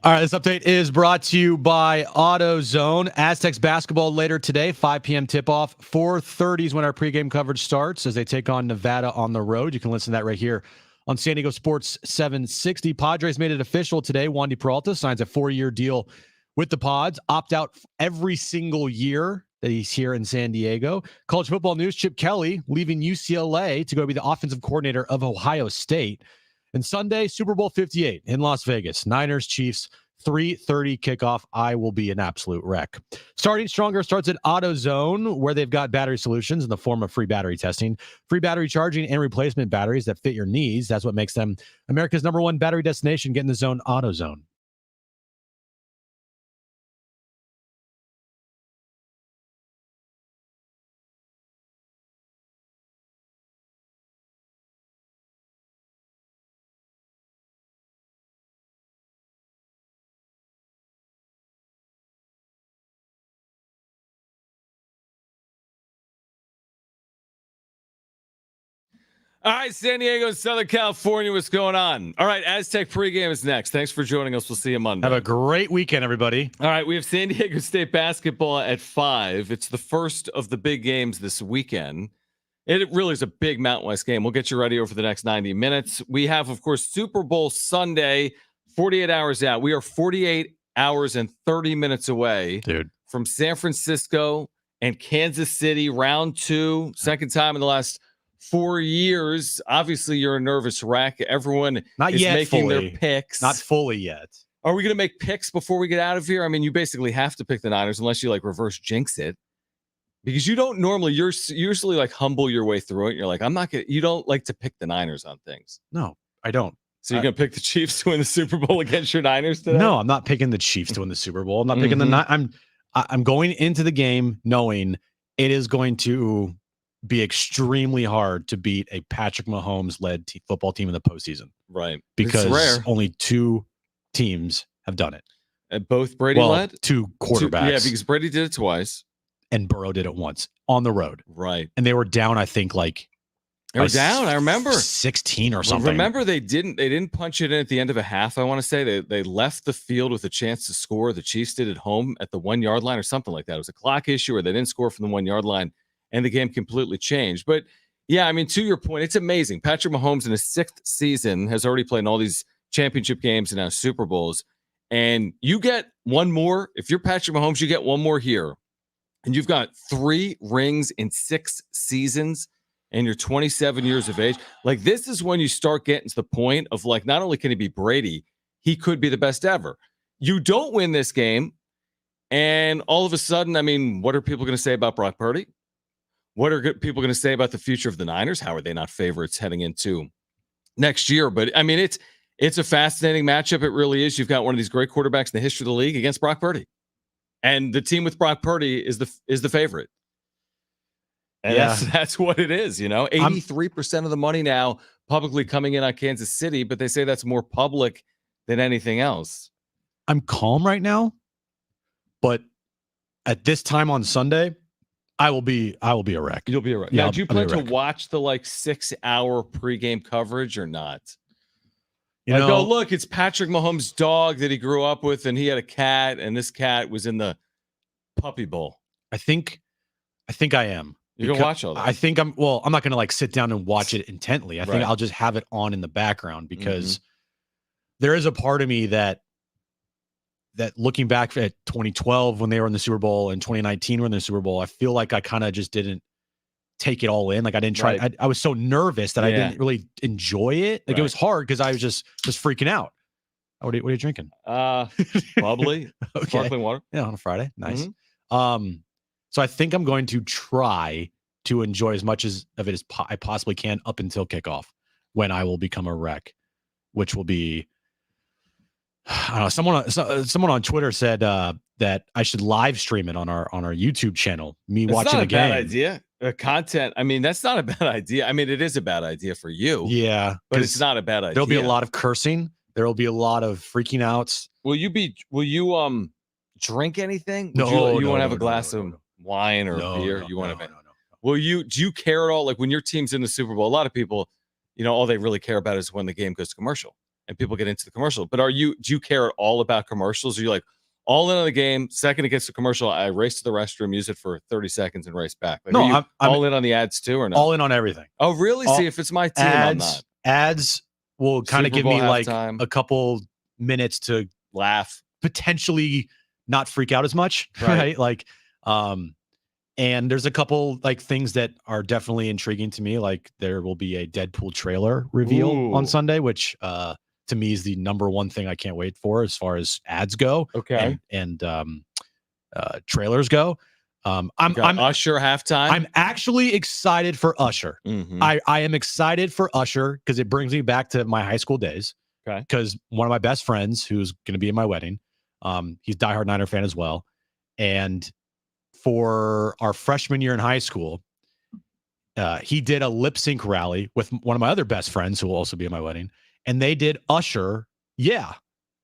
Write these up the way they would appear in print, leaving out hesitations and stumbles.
All right, this update is brought to you by AutoZone. Aztecs basketball later today, 5 p.m. tip-off. 4:30 is when our pregame coverage starts as they take on Nevada on the road. You can listen to that right here on San Diego Sports 760. Padres made it official today. Wandy Peralta signs a 4-year deal with the Pods. Opt out every single year that he's here in San Diego. College football news, Chip Kelly leaving UCLA to go be the offensive coordinator of Ohio State. And Sunday, Super Bowl 58 in Las Vegas. Niners, Chiefs, 3:30 kickoff. I will be an absolute wreck. Starting Stronger starts at AutoZone, where they've got battery solutions in the form of free battery testing, free battery charging, and replacement batteries that fit your needs. That's what makes them America's #1 battery destination. Get in the zone, AutoZone. All right, San Diego, Southern California, what's going on? All right, Aztec pregame is next. Thanks for joining us. We'll see you Monday. Have a great weekend, everybody. All right, we have San Diego State basketball at 5. It's the first of the big games this weekend. It really is a big Mountain West game. We'll get you ready over the next 90 minutes. We have, of course, Super Bowl Sunday, 48 hours out. We are 48 hours and 30 minutes away from San Francisco and Kansas City, round 2, second time in the last 4 years. Obviously, you're a nervous wreck. Everyone is making their picks. Not fully yet. Are we going to make picks before we get out of here? I mean, you basically have to pick the Niners unless you like reverse jinx it, because you don't normally. You're usually like humble your way through it. You're like, I'm not gonna. You don't like to pick the Niners on things. No, I don't. So you're going to pick the Chiefs to win the Super Bowl against your Niners today? No, I'm not picking the Chiefs to win the Super Bowl. I'm not picking I'm going into the game knowing it is going to be extremely hard to beat a Patrick Mahomes-led football team in the postseason. Right. Because only 2 teams have done it. And both Brady-led? 2 quarterbacks. Yeah, because Brady did it twice. And Burrow did it once on the road. Right. And they were down, I think, like they were down. I remember 16 or something. Remember, they didn't punch it in at the end of a half. I want to say they left the field with a chance to score. The Chiefs did at home at the 1-yard line or something like that. It was a clock issue, or they didn't score from the 1-yard line. And the game completely changed. But yeah, I mean, to your point, it's amazing. Patrick Mahomes in his 6th season has already played in all these championship games and now Super Bowls. And you get one more. If you're Patrick Mahomes, you get one more here. And you've got 3 rings in 6 seasons and you're 27 years of age. Like, this is when you start getting to the point of, like, not only can he be Brady, he could be the best ever. You don't win this game. And all of a sudden, I mean, what are people going to say about Brock Purdy? What are people going to say about the future of the Niners? How are they not favorites heading into next year? But I mean, it's a fascinating matchup. It really is. You've got one of these great quarterbacks in the history of the league against Brock Purdy, and the team with Brock Purdy is the favorite. And that's what it is. You know, 83% of the money now publicly coming in on Kansas City, but they say that's more public than anything else. I'm calm right now, but at this time on Sunday, I will be a wreck. You'll be a wreck. Yeah, now, do you plan to watch the 6-hour pregame coverage or not? Oh, look, it's Patrick Mahomes' dog that he grew up with, and he had a cat, and this cat was in the puppy bowl. I think I am. You're gonna watch all that. I think I'm not gonna sit down and watch it intently. I think I'll just have it on in the background because there is a part of me that looking back at 2012 when they were in the Super Bowl and 2019 when they're in the Super Bowl, I feel like I kind of just didn't take it all in. Like I didn't try. I was so nervous that I didn't really enjoy it. Like it was hard because I was just freaking out. What are you drinking? Bubbly, sparkling water. Yeah, on a Friday. Nice. So I think I'm going to try to enjoy as much of it as I possibly can up until kickoff, when I will become a wreck, which will be. I don't know. Someone on Twitter said that I should live stream it on our YouTube channel. Watching the game. Bad idea. Content. I mean, that's not a bad idea. I mean, it is a bad idea for you. Yeah, but it's not a bad idea. There'll be a lot of cursing. There will be a lot of freaking outs. Will you drink anything? No. You want to have a glass of wine or beer? You want to? Do you care at all? Like when your team's in the Super Bowl, a lot of people, all they really care about is when the game goes to commercial. and people get into the commercial. But do you care at all about commercials? Are you like all in on the game? Second it gets the commercial, I race to the restroom, use it for 30 seconds, and race back. Like, no, are you I'm all in on the ads too, or no? all in on everything. Oh, really? See, if it's my team, I'm not. Ads will kind of Super give Bowl me like halftime. a couple minutes to Laugh. potentially not freak out as much, Right. right? Like, and there's a couple like things that are definitely intriguing to me. Like there will be a Deadpool trailer reveal on Ooh. Sunday, which to me is the number one thing I can't wait for as far as ads go. Okay. And trailers go. I'm Usher halftime. I'm actually excited for Usher. Mhm. I am excited for Usher because it brings me back to my high school days. Okay. Because one of my best friends who's going to be in my wedding, he's a diehard Niner fan as well. And for our freshman year in high school, he did a lip sync rally with one of my other best friends who will also be in my wedding. And they did Usher. Yeah.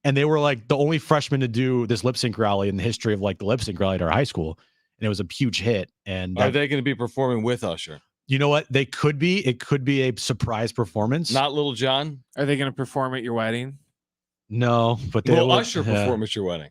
And they were like the only freshmen to do this lip sync rally in the history of like the lip sync rally at our high school. And it was a huge hit. And are they going to be performing with Usher? You know what? They could be. It could be a surprise performance. Not Little John? Are they going to perform at your wedding? No, but they will will Usher perform at your wedding?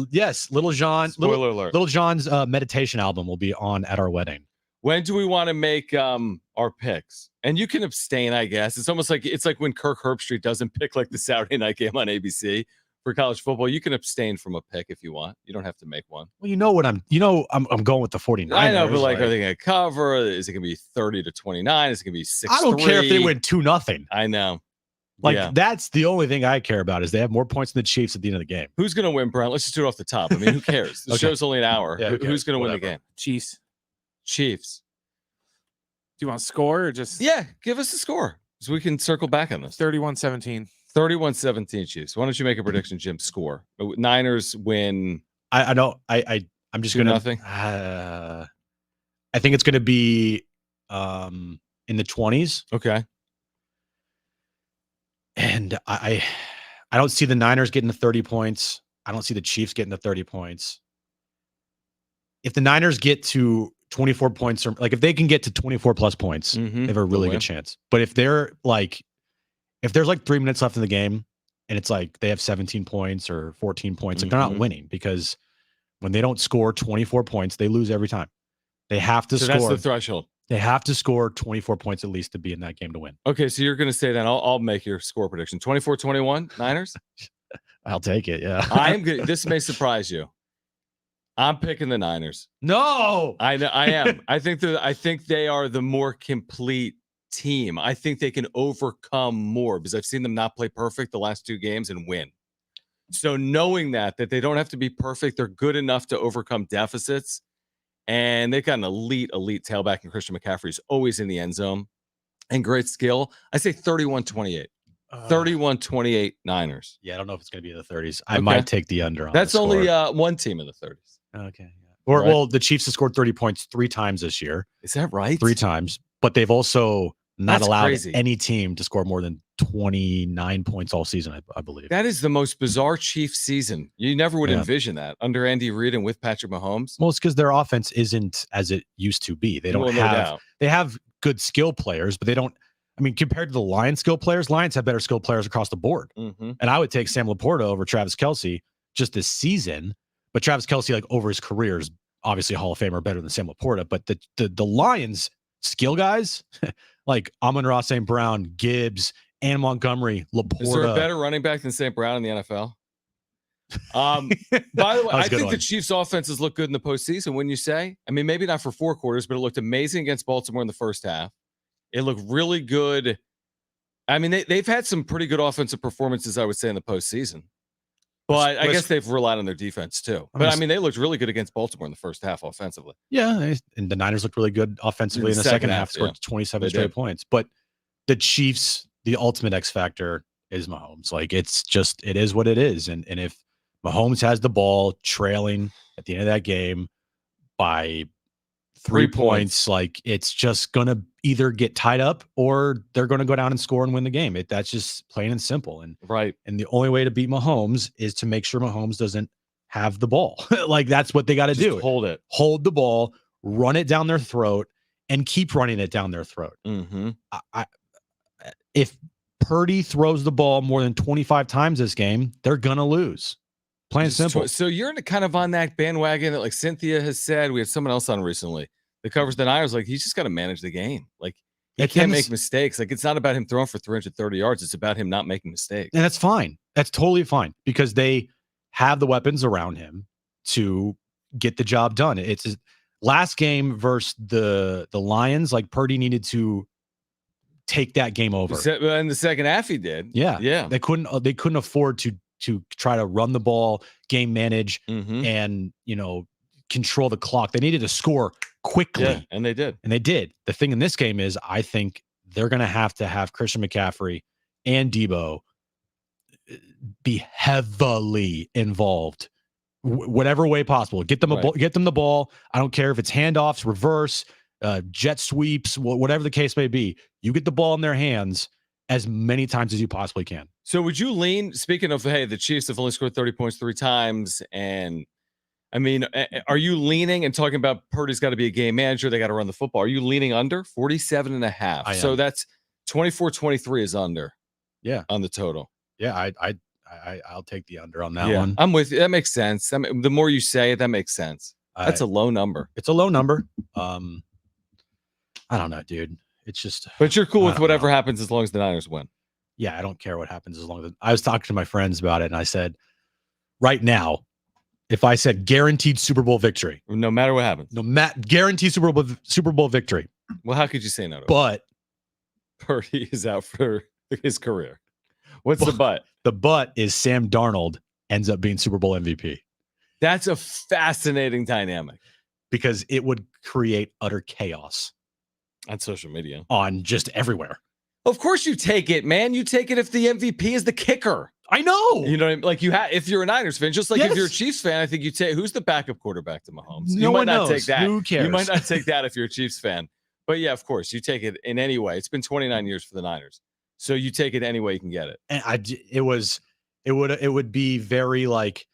Yes, Little John. Spoiler alert. Little John's meditation album will be on at our wedding. When do we want to make our picks? And you can abstain, I guess. It's almost like when Kirk Herbstreit doesn't pick like the Saturday night game on ABC for college football. You can abstain from a pick if you want. You don't have to make one. Well, you know what I'm going with the 49ers. I know, but like are they going to cover? Is it going to be 30-29? Is it going to be 6-3? I don't care if they win 2-0. I know. Like that's the only thing I care about is they have more points than the Chiefs at the end of the game. Who's going to win, Brent? Let's just do it off the top. I mean, who cares? The show's only an hour. Yeah, who's going to win the game? Chiefs. Do you want score or just? Yeah, give us a score so we can circle back on this. 31-17. 31-17 Chiefs. Why don't you make a prediction, Jim? Score. Niners win. I'm just going to nothing. I think it's going to be in the 20s. Okay. And I don't see the Niners getting to 30 points. I don't see the Chiefs getting to 30 points. If the Niners get to 24 points, or like if they can get to 24 plus points, they have a really good chance. But if there's like 3 minutes left in the game and it's like they have 17 points or 14 points, like they're not winning because when they don't score 24 points, they lose every time. They have to score. That's the threshold. They have to score 24 points at least to be in that game to win. Okay, so you're going to say that. I'll make your score prediction. 24-21 Niners? I'll take it, yeah. I am good. This may surprise you. I'm picking the Niners. No! I am. I think they are the more complete team. I think they can overcome more because I've seen them not play perfect the last 2 games and win. So knowing that they don't have to be perfect, they're good enough to overcome deficits. And they've got an elite tailback in Christian McCaffrey, who's always in the end zone and great skill. I say 31-28. 31-28 Niners. Yeah, I don't know if it's going to be in the 30s. I might take the under on That's the only one team in the 30s. Okay. Yeah. Or well, the Chiefs have scored 30 points 3 times this year. Is that right? 3 times. But they've also not allowed any team to score more than 29 points all season, I believe. That is the most bizarre Chiefs season. You never would envision that under Andy Reid and with Patrick Mahomes. Well, it's because their offense isn't as it used to be. They don't they have good skill players, but they don't. I mean, compared to the Lions skill players, Lions have better skill players across the board. And I would take Sam Laporta over Travis Kelce just this season. But Travis Kelce, like over his career, is obviously a Hall of Famer, better than Sam Laporta. But the Lions skill guys like Amon-Ra St. Brown, Gibbs, and Montgomery, Laporta. Is there a better running back than St. Brown in the NFL? By the way, I think the Chiefs' offenses look good in the postseason. When you say, I mean, maybe not for 4 quarters, but it looked amazing against Baltimore in the first half. It looked really good. I mean, they've had some pretty good offensive performances, I would say, in the postseason. But I guess they've relied on their defense too. But I mean, they looked really good against Baltimore in the first half offensively. Yeah, and the Niners looked really good offensively in the second half, scored 27 straight points. But the Chiefs, the ultimate X factor is Mahomes. Like it is what it is. And if Mahomes has the ball trailing at the end of that game by 3 points, like it's just gonna either get tied up or they're gonna go down and score and win the game. That's just plain and simple. And and the only way to beat Mahomes is to make sure Mahomes doesn't have the ball. Like that's what they got to do. Hold the ball, run it down their throat, and keep running it down their throat. If Purdy throws the ball more than 25 times this game, they're going to lose. Plain and simple. So you're kind of on that bandwagon that like Cynthia has said. We had someone else on recently that covers the Niners. Like, he's just got to manage the game. Like, he can't make mistakes. Like, it's not about him throwing for 330 yards. It's about him not making mistakes. And that's fine. That's totally fine because they have the weapons around him to get the job done. It's his last game versus the Lions. Like, Purdy needed to take that game over. In the second half, he did. Yeah. They couldn't afford to try to run the ball, game manage, Mm-hmm. and control the clock. They needed to score quickly. Yeah, and they did. The thing in this game is I think they're going to have Christian McCaffrey and Debo be heavily involved, whatever way possible. Get them the ball. I don't care if it's handoffs, reverse, jet sweeps, whatever the case may be. You get the ball in their hands as many times as you possibly can. So would you lean, speaking of, hey, the Chiefs have only scored 30 points 3 times, and I mean, are you leaning and talking about Purdy's got to be a game manager, they got to run the football? Are you leaning under 47.5? So that's 24-23 is under. Yeah. On the total. Yeah, I'll take the under on that one. I'm with you. That makes sense. I mean, the more you say it, that makes sense. That's a low number. It's a low number. I don't know, dude. It's just. But you're cool with whatever happens as long as the Niners win. Yeah, I don't care what happens as long as I was talking to my friends about it, and I said, right now, if I said guaranteed Super Bowl victory, no matter what happens, guaranteed Super Bowl victory. Well, how could you say no to it? But Purdy is out for his career. What's the but? The but is Sam Darnold ends up being Super Bowl MVP. That's a fascinating dynamic because it would create utter chaos on social media, on just everywhere. Of course you take it, man. You take it if the MVP is the kicker. I know. You know what I mean? Like if you're a Niners fan, just like if you're a Chiefs fan, I think you take who's the backup quarterback to Mahomes. No one knows. Take that. Who cares? You might not take that if you're a Chiefs fan. But yeah, of course, you take it in any way. It's been 29 years for the Niners. So you take it any way you can get it. And it would be very like,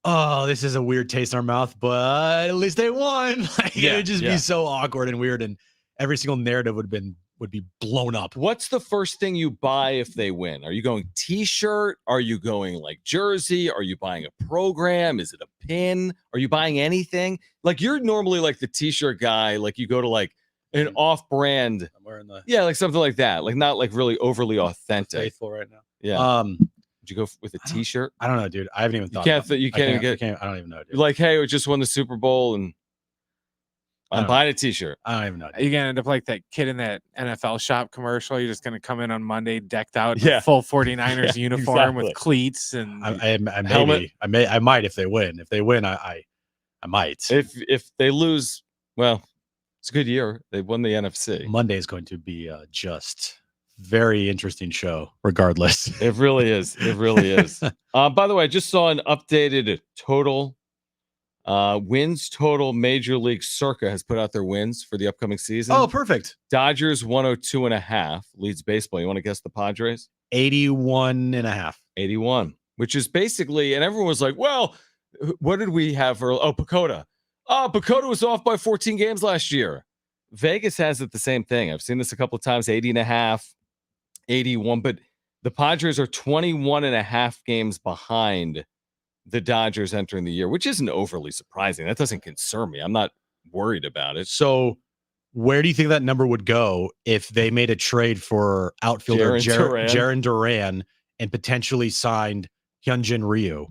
oh, this is a weird taste in our mouth, but at least they won. It would just be so awkward and weird, and every single narrative would be blown up. What's the first thing you buy if they win? Are you going t-shirt? Are you going like jersey? Are you buying a program? Is it a pin? Are you buying anything? Like you're normally like the t-shirt guy, like you go to like an off-brand. I'm wearing like something like that. Like not like really overly authentic. Faithful right now. Yeah. Did you go with a t-shirt? I don't know, dude. I haven't even thought. You can't even get. I don't even know, dude. You're like, hey, we just won the Super Bowl and I'm buying a t-shirt. I don't even know. Dude. You're gonna end up like that kid in that NFL shop commercial. You're just gonna come in on Monday decked out in a full 49ers uniform with cleats and helmet. I might if they win. If they win, I might. If they lose, well, it's a good year. They won the NFC. Monday is going to be just very interesting show, regardless. It really is. It really is. By the way, I just saw an updated total. Wins total. Major League Circa has put out their wins for the upcoming season. Oh, perfect. Dodgers 102.5 leads baseball. You want to guess the Padres? 81.5. 81, which is basically, and everyone was like, well, what did we have for, PECOTA. PECOTA was off by 14 games last year. Vegas has it the same thing. I've seen this a couple of times, 80.5, 81, but the Padres are 21.5 games behind the Dodgers entering the year, which isn't overly surprising. That doesn't concern me. I'm not worried about it. So where do you think that number would go if they made a trade for outfielder Jarren Duran and potentially signed Hyun Jin Ryu?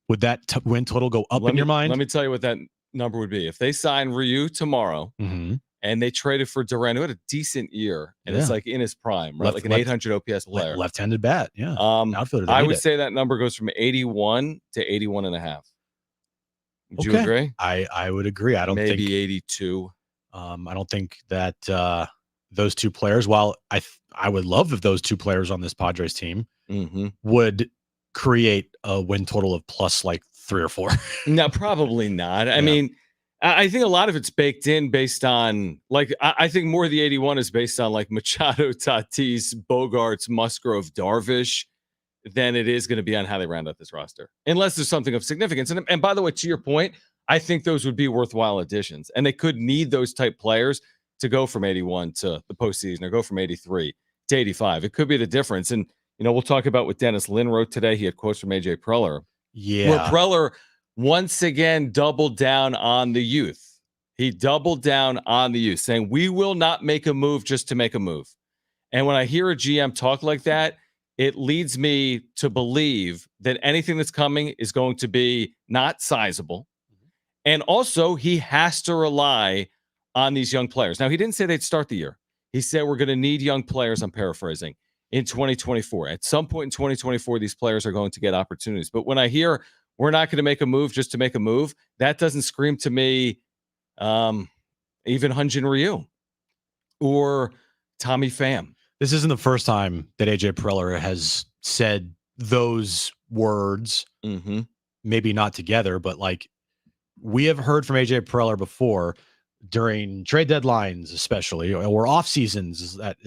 Would that win total go up in your mind? Let me tell you what that number would be. If they sign Ryu tomorrow and they traded for Duran, who had a decent year, and it's like in his prime, right? Like an 800 OPS player. Left-handed bat, yeah. Outfielder. I would say that number goes from 81 to 81.5. Would you agree? I would agree. I don't think maybe 82. I don't think that those two players, while I would love if those two players on this Padres team would create a win total of plus like 3 or 4. No, probably not. I mean, I think a lot of it's baked in based on, like, I think more of the 81 is based on, like, Machado, Tatis, Bogarts, Musgrove, Darvish, than it is going to be on how they round out this roster. Unless there's something of significance. And by the way, to your point, I think those would be worthwhile additions. And they could need those type players to go from 81 to the postseason or go from 83 to 85. It could be the difference. And, we'll talk about what Dennis Lynn wrote today. He had quotes from AJ Preller. Yeah. Where Preller once again doubled down on the youth. He doubled down on the youth, saying, we will not make a move just to make a move. And when I hear a GM talk like that, it leads me to believe that anything that's coming is going to be not sizable. And also, he has to rely on these young players. Now, he didn't say they'd start the year. He said we're going to need young players, I'm paraphrasing, in 2024. At some point in 2024, these players are going to get opportunities. But when I hear we're not going to make a move just to make a move, that doesn't scream to me even Hyun Jin Ryu or Tommy Pham. This isn't the first time that AJ Preller has said those words. Mm-hmm. Maybe not together, but like we have heard from AJ Preller before during trade deadlines, especially, or off seasons, that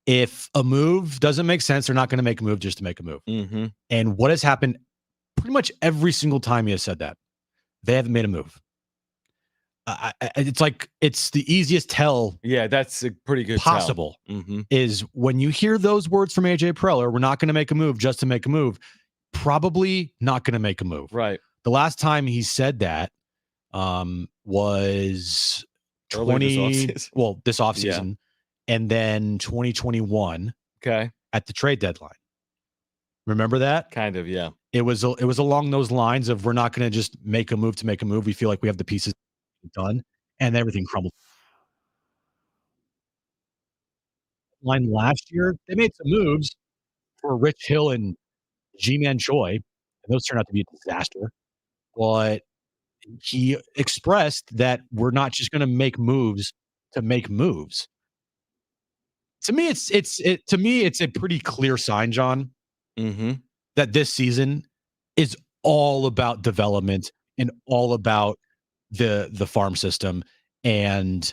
if a move doesn't make sense, they're not going to make a move just to make a move. Mm-hmm. And what has happened pretty much every single time he has said that, they haven't made a move. It's like it's the easiest tell. Yeah, that's a pretty good possible mm-hmm. is when you hear those words from AJ Preller, we're not going to make a move just to make a move. Probably not going to make a move. Right. The last time he said that was this offseason, and then 2021. Okay. At the trade deadline. Remember that? Kind of, yeah. It was along those lines of we're not going to just make a move to make a move. We feel like we have the pieces done, and everything crumbled. Line last year, they made some moves for Rich Hill and G-Man Choi, and those turned out to be a disaster. But he expressed that we're not just going to make moves to make moves. To me, it's a pretty clear sign, John, mm-hmm. that this season is all about development and all about the farm system. And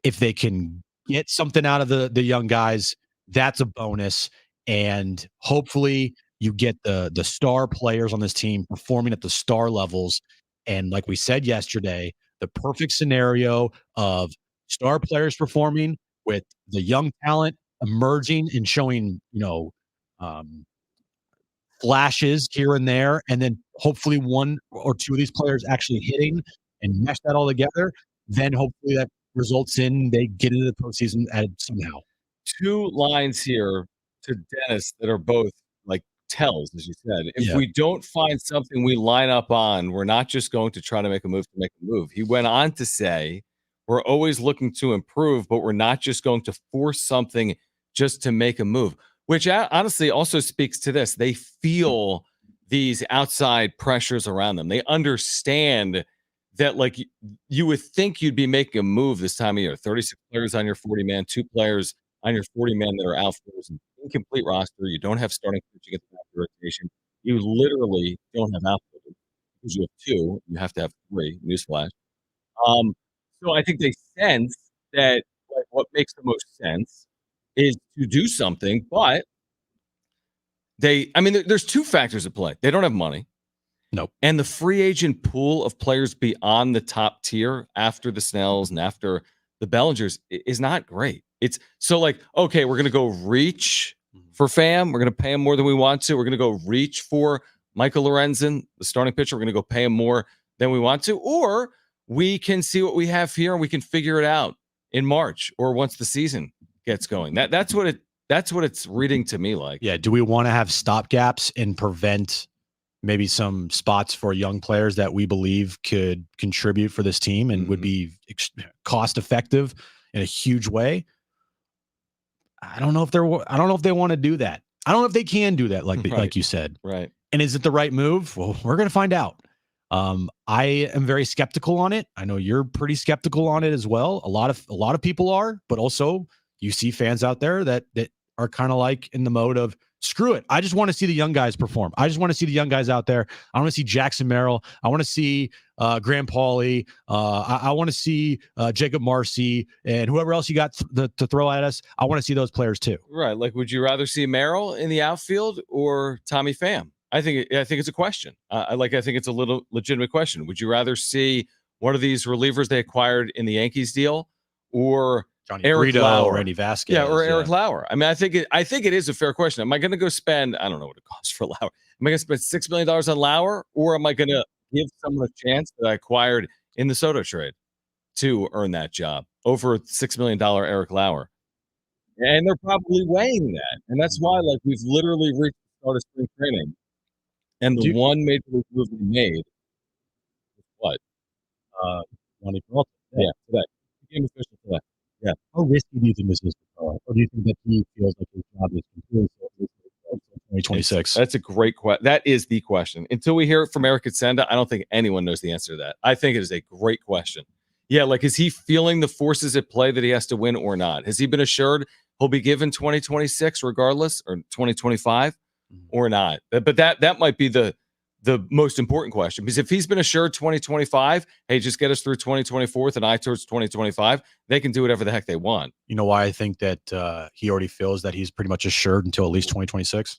if they can get something out of the young guys, that's a bonus. And hopefully you get the star players on this team performing at the star levels. And like we said yesterday, the perfect scenario of star players performing with the young talent emerging and showing, flashes here and there, and then hopefully one or two of these players actually hitting and mesh that all together, then hopefully that results in they get into the postseason somehow. Two lines here to Dennis that are both like tells, as you said. If we don't find something we line up on, we're not just going to try to make a move to make a move. He went on to say, we're always looking to improve, but we're not just going to force something just to make a move. Which honestly also speaks to this. They feel these outside pressures around them. They understand that, like, you would think you'd be making a move this time of year. 36 players on your 40-man, 2 players on your 40-man that are outfielders, an incomplete roster. You don't have starting pitching at the back of the rotation. You literally don't have outfielders because you have 2. You have to have 3. Newsflash. So I think they sense that like what makes the most sense is to do something, but there's 2 factors at play. They don't have money. Nope. And the free agent pool of players beyond the top tier after the Snells and after the Bellingers is not great. It's so like, okay, we're going to go reach for Pham. We're going to pay him more than we want to. We're going to go reach for Michael Lorenzen, the starting pitcher. We're going to go pay him more than we want to. Or we can see what we have here and we can figure it out in March or once the season gets going. That's what it's reading to me like. Yeah. Do we want to have stopgaps and prevent maybe some spots for young players that we believe could contribute for this team and would be cost effective in a huge way? I don't know if they want to do that. I don't know if they can do that. Like you said. Right. And is it the right move? Well, we're going to find out. I am very skeptical on it. I know you're pretty skeptical on it as well. A lot of people are, but also you see fans out there that are kind of like in the mode of screw it. I just want to see the young guys perform. I just want to see the young guys out there. I want to see Jackson Merrill. I want to see Graham Pauley. I want to see Jacob Marcy and whoever else you got to throw at us. I want to see those players too. Right. Like, would you rather see Merrill in the outfield or Tommy Pham? I think it's a question. I think it's a little legitimate question. Would you rather see one of these relievers they acquired in the Yankees deal or Johnny Eric Brito Lauer. or Randy Vasquez. Yeah, or Eric Lauer. I mean, I think it is a fair question. Am I going to go spend, I don't know what it costs for Lauer. Am I going to spend $6 million on Lauer, or am I going to give someone a chance that I acquired in the Soto trade to earn that job over $6 million Eric Lauer? And they're probably weighing that. And that's why, like, we've literally reached the start of spring training. And the one major league move we made was what? Ronnie Peralta. Yeah, today. Became official today. Yeah. How risky do you think this is for Peralta? Or do you think that he feels like his job is completely 2026? That's a great question. That is the question. Until we hear it from Eric Katsenda, I don't think anyone knows the answer to that. I think it is a great question. Yeah, like, is he feeling the forces at play that he has to win or not? Has he been assured he'll be given 2026 regardless, or 2025 or not? But that might be the most important question, because if he's been assured 2025, hey, just get us through 2024 with an eye towards 2025, they can do whatever the heck they want. You know why I think that he already feels that he's pretty much assured until at least 2026?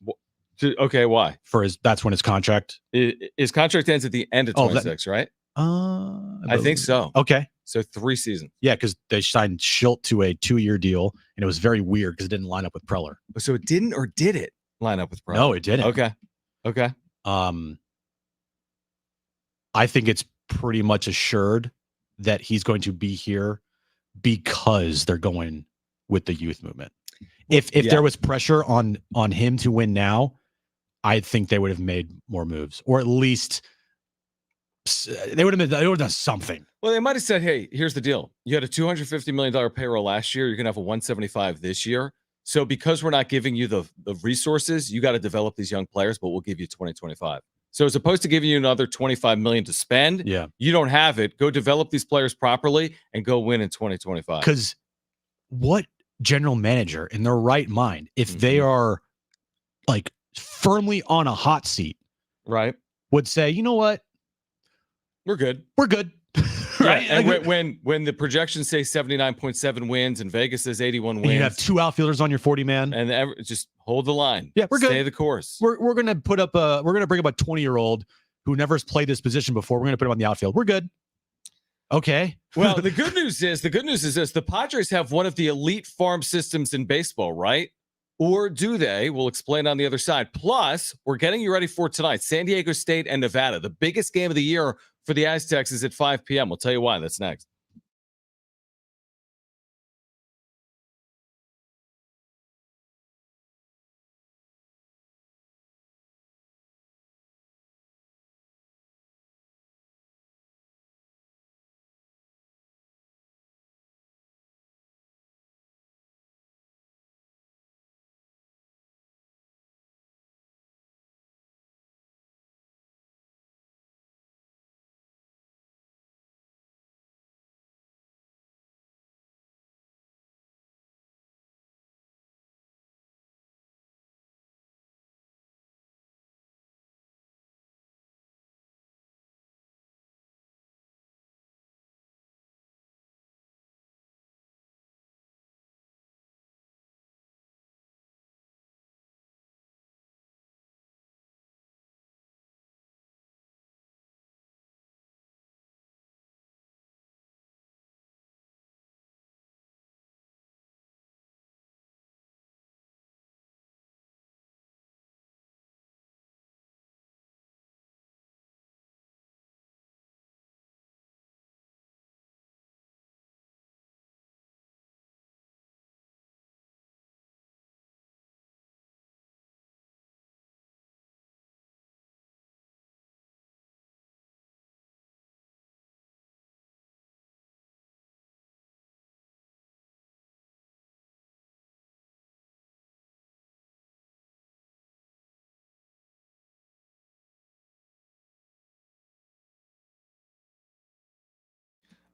Okay, why? That's when his contract Ends at the end of 26, right? I think so. Okay. So 3 seasons. Yeah, because they signed Schilt to a 2-year deal, and it was very weird because it didn't line up with Preller. So it didn't, or did it line up with Preller? No, it didn't. Okay. I think it's pretty much assured that he's going to be here because they're going with the youth movement. If there was pressure on him to win now, I think they would have made more moves, or at least they would have done something. Well, they might have said, hey, here's the deal. You had a $250 million payroll last year. You're going to have a 175 this year. So because we're not giving you the resources, you got to develop these young players, but we'll give you 2025. So as opposed to giving you another $25 million to spend, you don't have it. Go develop these players properly and go win in 2025. Because what general manager in their right mind, if they are like firmly on a hot seat, right, would say, you know what? We're good. Right. Yeah, and when the projections say 79.7 wins and Vegas says 81 wins, and you have 2 outfielders on your 40-man, and just hold the line. Yeah, we're good. Stay the course. We're gonna bring up a 20-year-old who never has played this position before. We're gonna put him on the outfield. We're good. Okay. Well, the good news is this: the Padres have one of the elite farm systems in baseball, right? Or do they? We'll explain on the other side. Plus, we're getting you ready for tonight. San Diego State and Nevada, the biggest game of the year for the Aztecs, is at 5 p.m. We'll tell you why. That's next.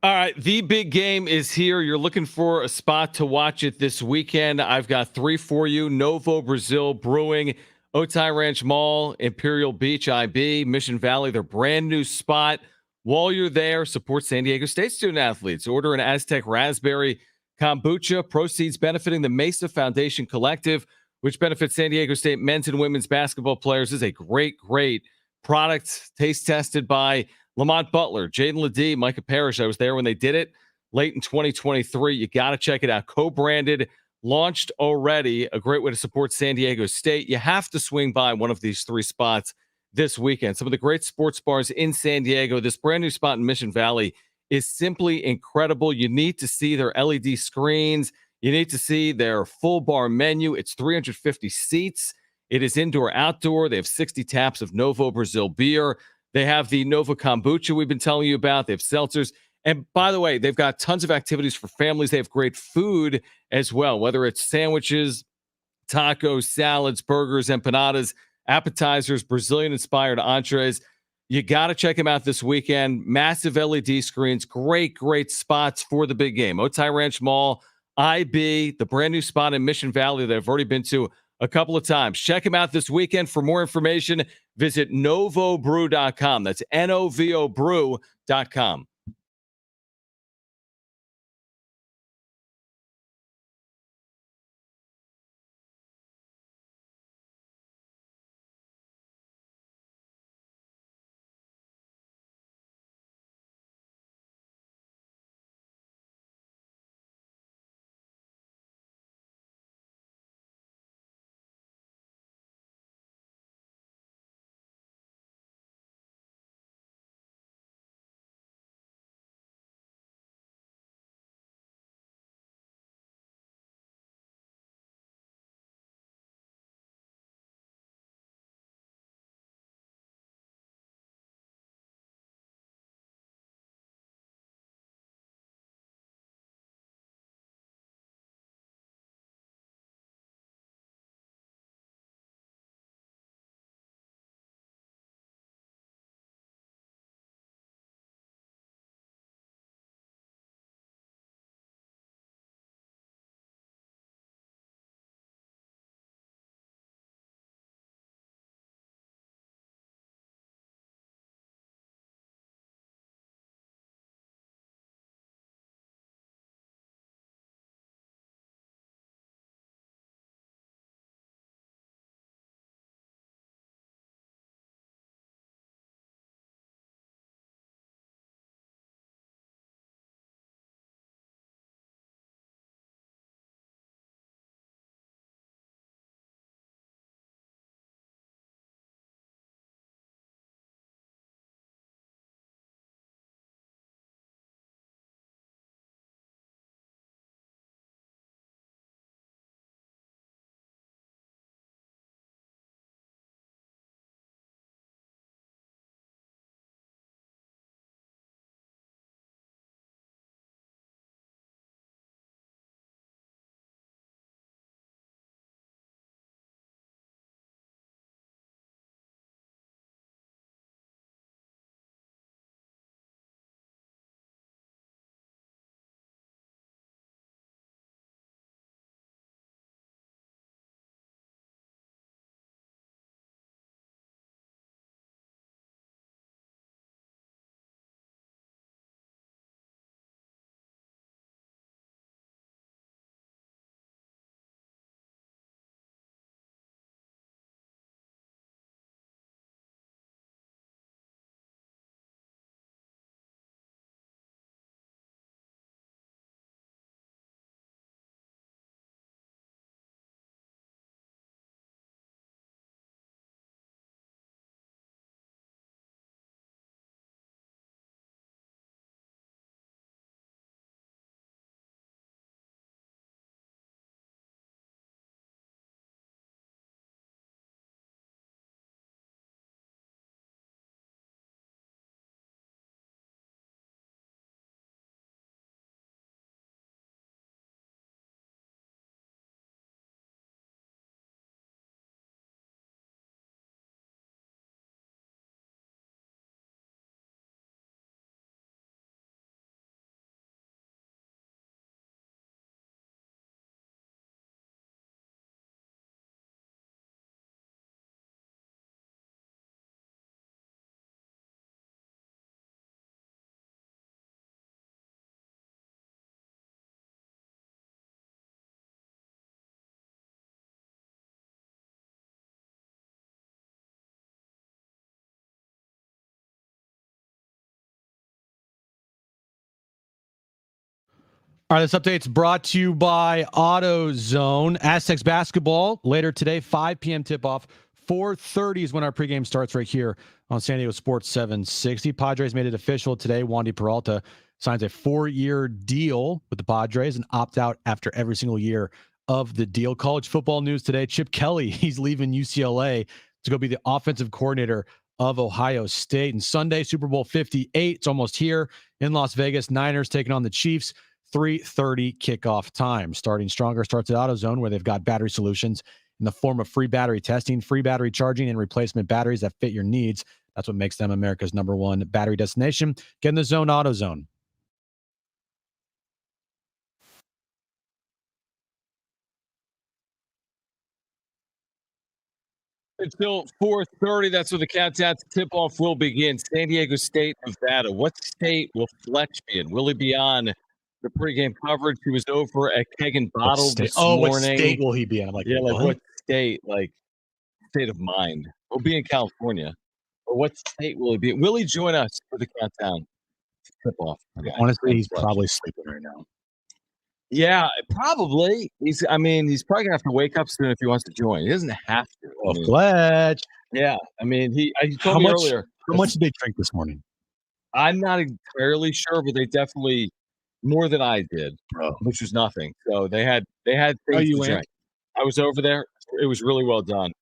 All right, the big game is here. You're looking for a spot to watch it this weekend. I've got 3 for you. Novo Brazil Brewing, Otay Ranch Mall, Imperial Beach, IB, Mission Valley, their brand new spot. While you're there, support San Diego State student athletes. Order an Aztec Raspberry Kombucha. Proceeds benefiting the Mesa Foundation Collective, which benefits San Diego State men's and women's basketball players. This is a great, great product. Taste tested by Lamont Butler, Jaden Ledee, Micah Parrish. I was there when they did it. late in 2023. You got to check it out. Co-branded, launched already. A great way to support San Diego State. You have to swing by one of these 3 spots this weekend. Some of the great sports bars in San Diego. This brand new spot in Mission Valley is simply incredible. You need to see their LED screens. You need to see their full bar menu. It's 350 seats. It is indoor, outdoor. They have 60 taps of Novo Brazil beer. They have the Nova Kombucha we've been telling you about. They have seltzers. And by the way, they've got tons of activities for families. They have great food as well, whether it's sandwiches, tacos, salads, burgers, empanadas, appetizers, Brazilian-inspired entrees. You got to check them out this weekend. Massive LED screens, great spots for the big game. Otay Ranch Mall, IB, the brand new spot in Mission Valley that I've already been to a couple of times. Check them out this weekend. For more information, visit novobrew.com. That's Novo brew.com. All right, this update's brought to you by AutoZone. Aztecs basketball later today, 5 p.m. tip-off. 4:30 is when our pregame starts right here on San Diego Sports 760. Padres made it official today. Wandy Peralta signs a 4-year deal with the Padres and opt out after every single year of the deal. College football news today. Chip Kelly, he's leaving UCLA to go be the offensive coordinator of Ohio State. And Sunday, Super Bowl 58, it's almost here in Las Vegas. Niners taking on the Chiefs. 3:30 kickoff time. Starting stronger starts at AutoZone, where they've got battery solutions in the form of free battery testing, free battery charging, and replacement batteries that fit your needs. That's what makes them America's #1 battery destination. Get in the zone, AutoZone. Until 4:30, that's when the countdown to tip-off will begin. San Diego State, Nevada. What state will Fletch be in? Will he be on the pregame coverage? He was over at Keg and Bottle this morning. What state will he be in? I'm like, yeah, like what state? Like state of mind. We'll be in California. But what state will he be in? Will he join us for the countdown to tip-off? Honestly, he's probably sleeping right now. Yeah, probably. He's probably gonna have to wake up soon if he wants to join. He doesn't have to. Fletch. Yeah, he told me earlier. How much did they drink this morning? I'm not entirely sure, but they definitely more than I did, which was nothing. So they had things to drink. I was over there. It was really well done.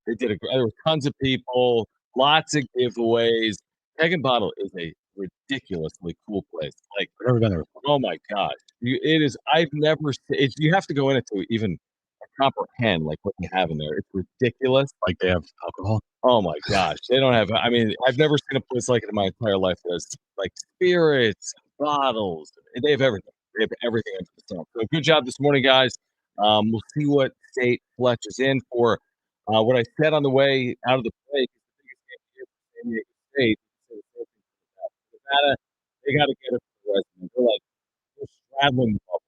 They did there were tons of people, lots of giveaways. Keg and Bottle is a ridiculously cool place. Like, I've never been there. oh my gosh, it is. I've never. You have to go in it to even comprehend like what they have in there. It's ridiculous. Like they have alcohol. Oh my gosh, they don't have. I've never seen a place like it in my entire life. There's like spirits, bottles. They have everything. They have everything under the sun. So good job this morning, guys. We'll see what state Fletch is in for. What I said on the way out of the break is the biggest game here for San Diego State. Nevada, they got to get it for the resume. They're straddling the bubble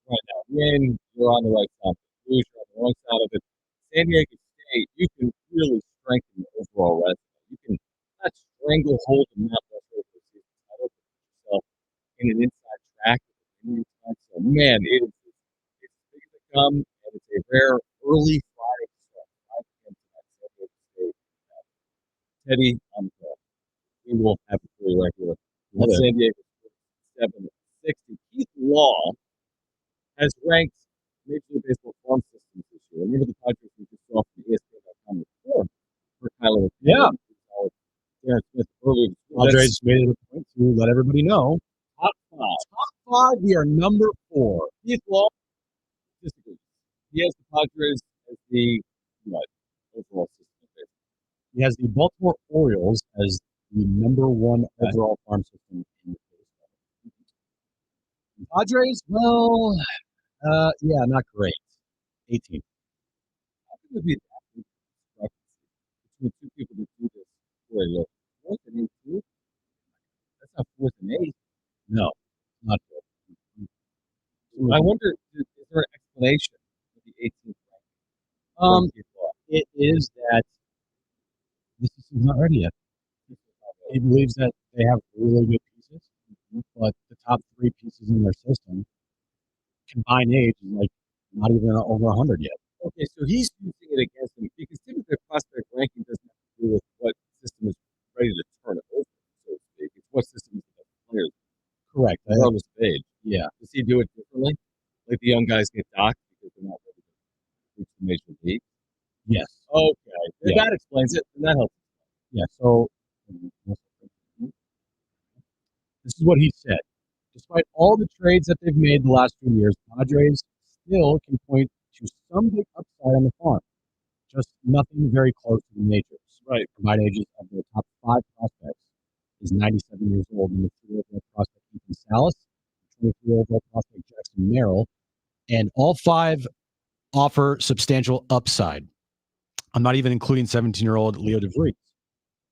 right now. Win, you're on the right side. Lose, you're on the wrong side of it. San Diego State, you can really strengthen the overall resume. You can not stranglehold and not let go of the season title, but put yourself in an inside track. So, man, it's big as it comes, and it's a rare early Friday start. 5 p.m. tonight, San Diego State. Teddy on the call. We will have it for you right here. San Diego State 760. Keith Law has ranked Major League Baseball farm systems this year. Remember the Padres we just saw from ESPN.com before for Kyler. Yeah. Jarren Smith earlier. Padres made it a point to let everybody know. Top 5. Top 5, we are number 4. Keith Law disagrees. He has the Padres as the overall system. He has the Baltimore Orioles as the #1 overall farm system in baseball. Padres, well, yeah, not great. 18. I think it would be that between two people that do this where look 4th and 8. That's not 4th and 8. No, not good. I wonder, is there an explanation for the 18th ranking? It is that the system's not ready yet. He believes that they have really good pieces, but the top 3 pieces in their system combined age is like not even over 100 yet. Okay, so he's using it against him because typically prospect ranking doesn't have to do with what system is ready to turn over, so to speak. It's what system is the best players. Correct. Regardless of age. Yeah. Does he do it differently? Like the young guys get docked because they're not ready to reach the major league? Yes. Okay. Yeah. That explains it, and that helps. Yeah. So this is what he said. Despite all the trades that they've made the last few years, Padres still can point to some big upside on the farm. Just nothing very close to the majors. Right. Combined ages of the top 5 prospects is 97 years old. And the 2-year-old prospect Ethan Salas, 23-year-old prospect Jackson Merrill, and all 5 offer substantial upside. I'm not even including 17-year-old Leo DeVries,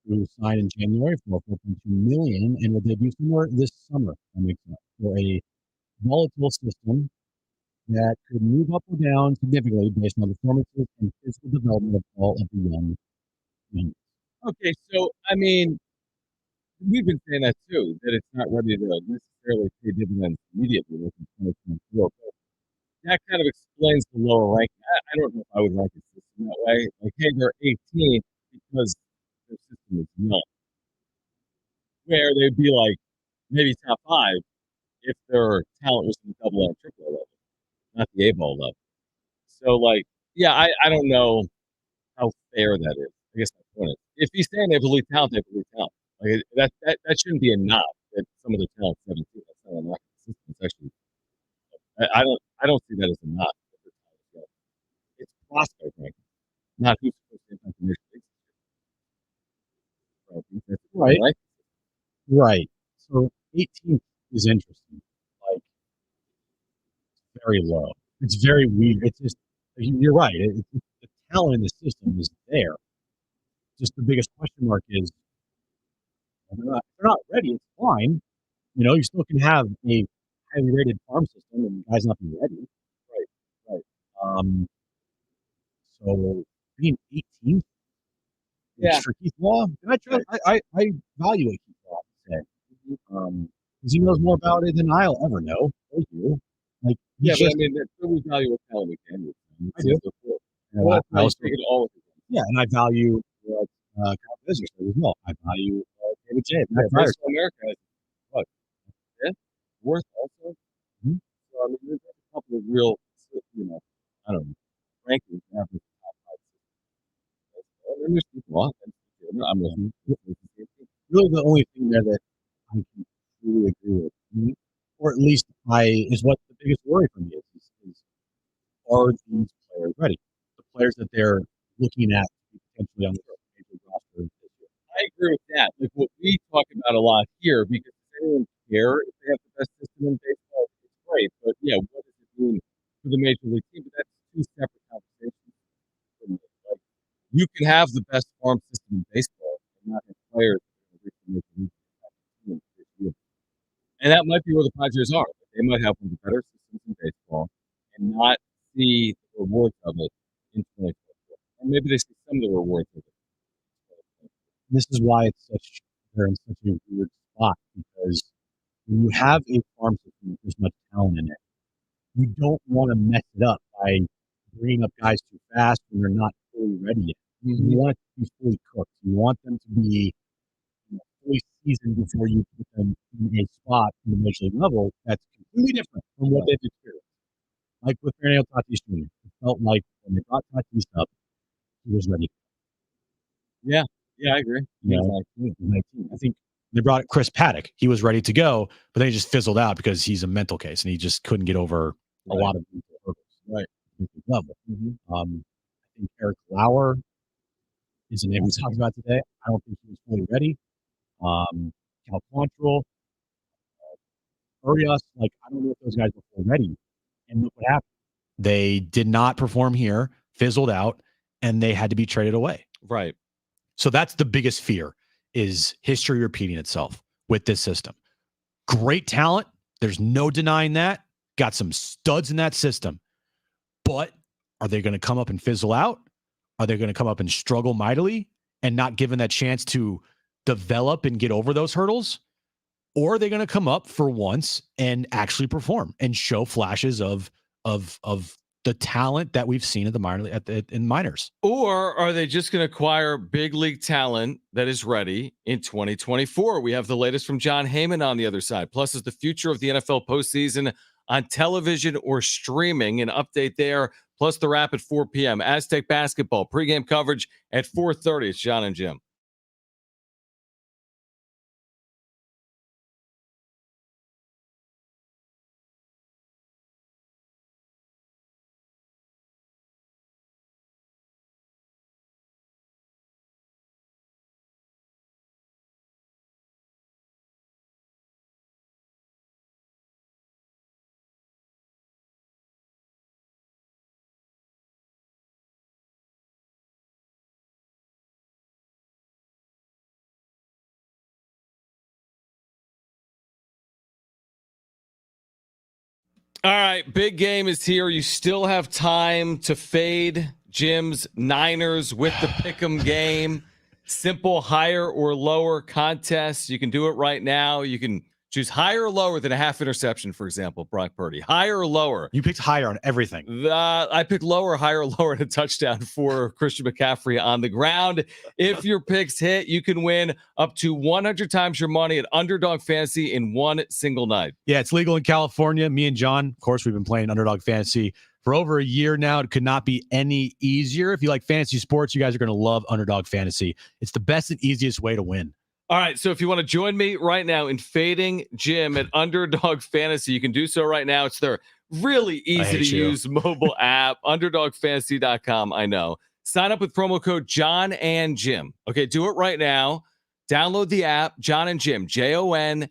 who signed in January for $4.2 million and will debut somewhere this summer. That makes sense. For a volatile system that could move up or down significantly based on performances and physical development of all of the young men. Okay, so we've been saying that too, that it's not ready to necessarily pay dividends immediately within 2024. But that kind of explains the lower ranking. I don't know if I would rank a system that way. Like, hey, they're 18th because their system is young. Where they'd be like maybe top 5 if their talent was in the double A and triple A level, not the A-ball level. So, like, yeah, I don't know how fair that is. I guess my point is, if he's saying they have elite talent, they have elite talent. Like, that shouldn't be a knock that some of the talent 17. That's not a knock. It's actually, I don't see that as a knock. It's prospect ranking, not who's supposed to impact the major leagues. Right. Right? Right. So 18th is interesting. Like, very low. It's very weird. It's just, you're right. The talent in the system is there. Just the biggest question mark is they're not ready. It's fine. You know, you still can have a highly rated farm system and guys not be ready. Right. Right. So being 18th for Keith Law, and I value it, Keith Law, to say. Because he knows more about it than I'll ever know. Thank you. Like, Yeah, but I mean, that's what we value what talent we can do. I do. Well, I also take it all with it. Yeah, and I value what Kyle Fisher said as well. I value David J. Yeah, Baseball America is what? Fifth? Fourth also? Mhm. So, I mean, there's a couple of real, you know, I don't know, rankings. Average top 5. And there's people on it. I'm listening. Really, the only thing there that I can truly agree with, or at least is what the biggest worry for me is are these players ready? The players that they're looking at potentially on the major roster this year. I agree with that. Like what we talk about a lot here, because does anyone care if they have the best system in baseball? It's great, but yeah, what does it mean for the major league team? But that's two separate conversations. Like, you can have the best farm system in baseball and not have players that are the major league team this year. And that might be where the Padres are. They might have one of the better systems in baseball and not see the rewards of it in 2024. And maybe they see some of the rewards of it. This is why they're in such a weird spot, because when you have a farm system with this much talent in it, you don't want to mess it up by bringing up guys too fast when they're not fully ready yet. Mm-hmm. You want it to be fully cooked. You want them to be fully seasoned before you put them in a spot in the major league level that's completely different from what they've experienced. Like with Fernando Tatis Jr., it felt like when they brought Tatis up, he was ready. Yeah, I agree. You know, 19. I think they brought Chris Paddock. He was ready to go, but then he just fizzled out because he's a mental case and he just couldn't get over a lot of mental hurdles. Right. Level. I think Eric Lauer is a name we talked about today. I don't think he was fully ready. Cal Quantrill, Urias, like, I don't know if those guys were fully ready. And look what happened. They did not perform here, fizzled out, and they had to be traded away. Right. So that's the biggest fear, is history repeating itself with this system. Great talent. There's no denying that. Got some studs in that system. But are they going to come up and fizzle out? Are they going to come up and struggle mightily and not given that chance to develop and get over those hurdles? Or are they going to come up for once and actually perform and show flashes of the talent that we've seen at the minor in minors? Or are they just going to acquire big league talent that is ready in 2024? We have the latest from Jon Heyman on the other side. Plus, is the future of the NFL postseason on television or streaming? An update there. Plus, the wrap at 4 p.m. Aztec basketball pregame coverage at 4:30. It's Jon and Jim. All right, big game is here. You still have time to fade Jim's Niners with the pick'em game. simple higher or lower contests. You can do it right now. You can choose higher or lower than a half interception, for example, Brock Purdy. Higher or lower. You picked higher on everything. I picked lower, higher, or lower, and a touchdown for Christian McCaffrey on the ground. If your picks hit, you can win up to 100 times your money at Underdog Fantasy in one single night. Yeah, it's legal in California. Me and John, of course, we've been playing Underdog Fantasy for over a year now. It could not be any easier. If you like fantasy sports, you guys are going to love Underdog Fantasy. It's the best and easiest way to win. All right, so if you want to join me right now in fading Jim at Underdog Fantasy, you can do so right now. It's their really easy to use mobile app, underdogfantasy.com. I know. Sign up with promo code Jon and Jim. Okay, do it right now. Download the app, Jon and Jim, JONANDJIM.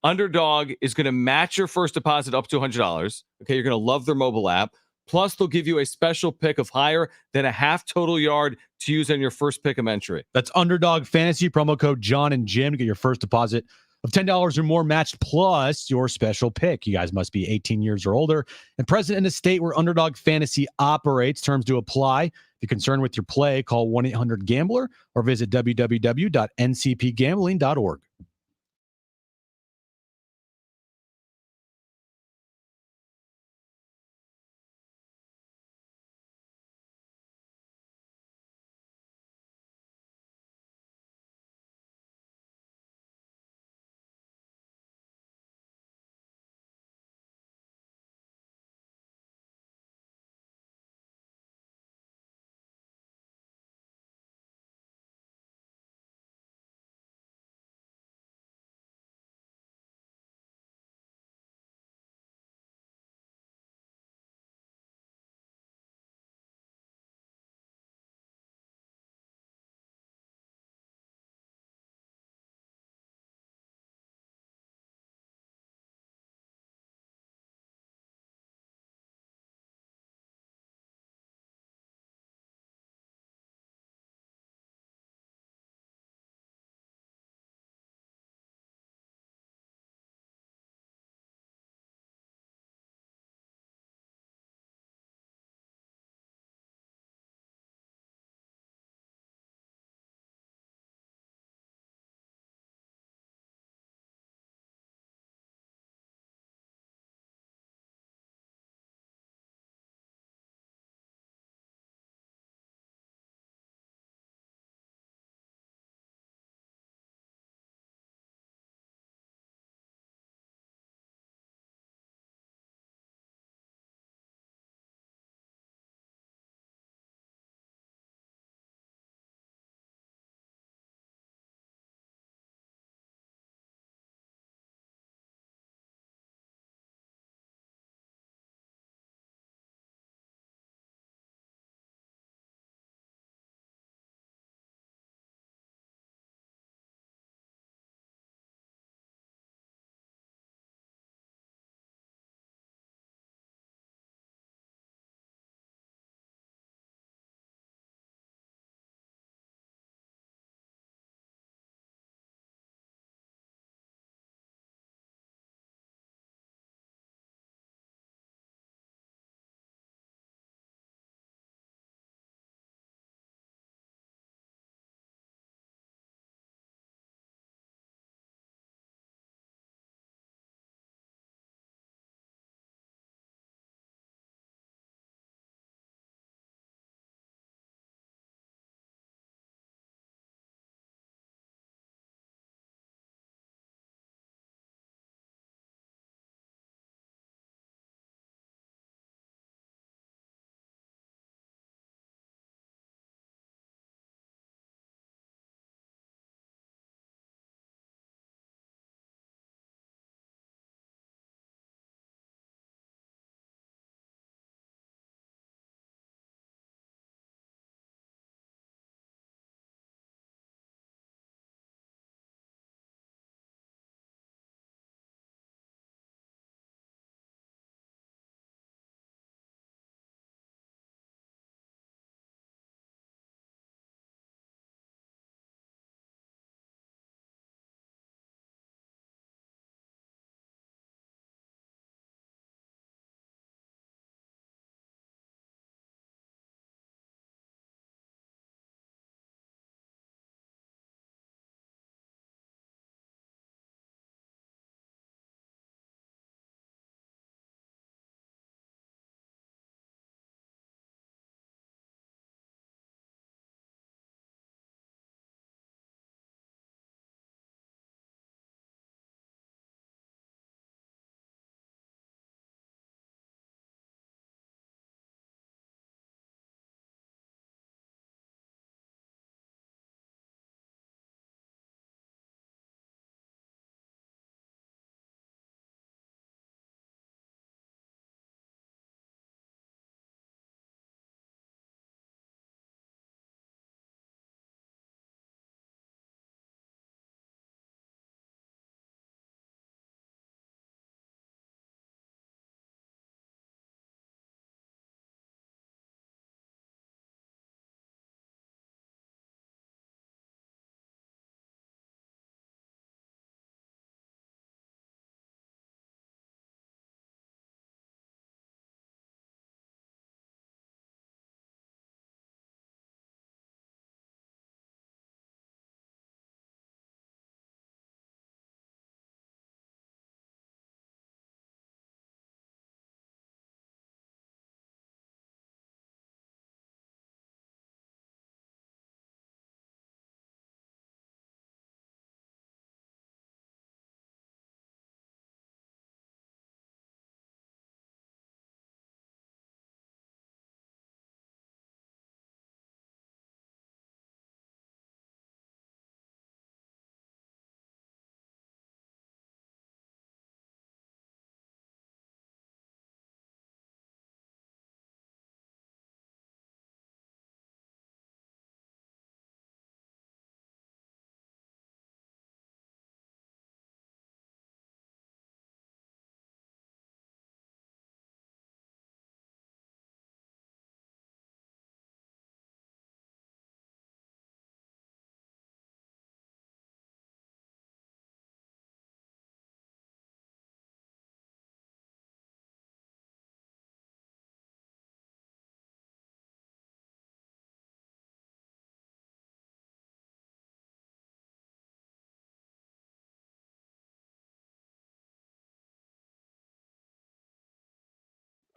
Underdog is going to match your first deposit up to $100. Okay, you're going to love their mobile app. Plus, they'll give you a special pick of higher than a half total yard to use on your first pick of entry. That's Underdog Fantasy, promo code Jon and Jim to get your first deposit of $10 or more matched, plus your special pick. You guys must be 18 years or older and present in a state where Underdog Fantasy operates. Terms do apply. If you're concerned with your play, call 1-800-GAMBLER or visit www.ncpgambling.org.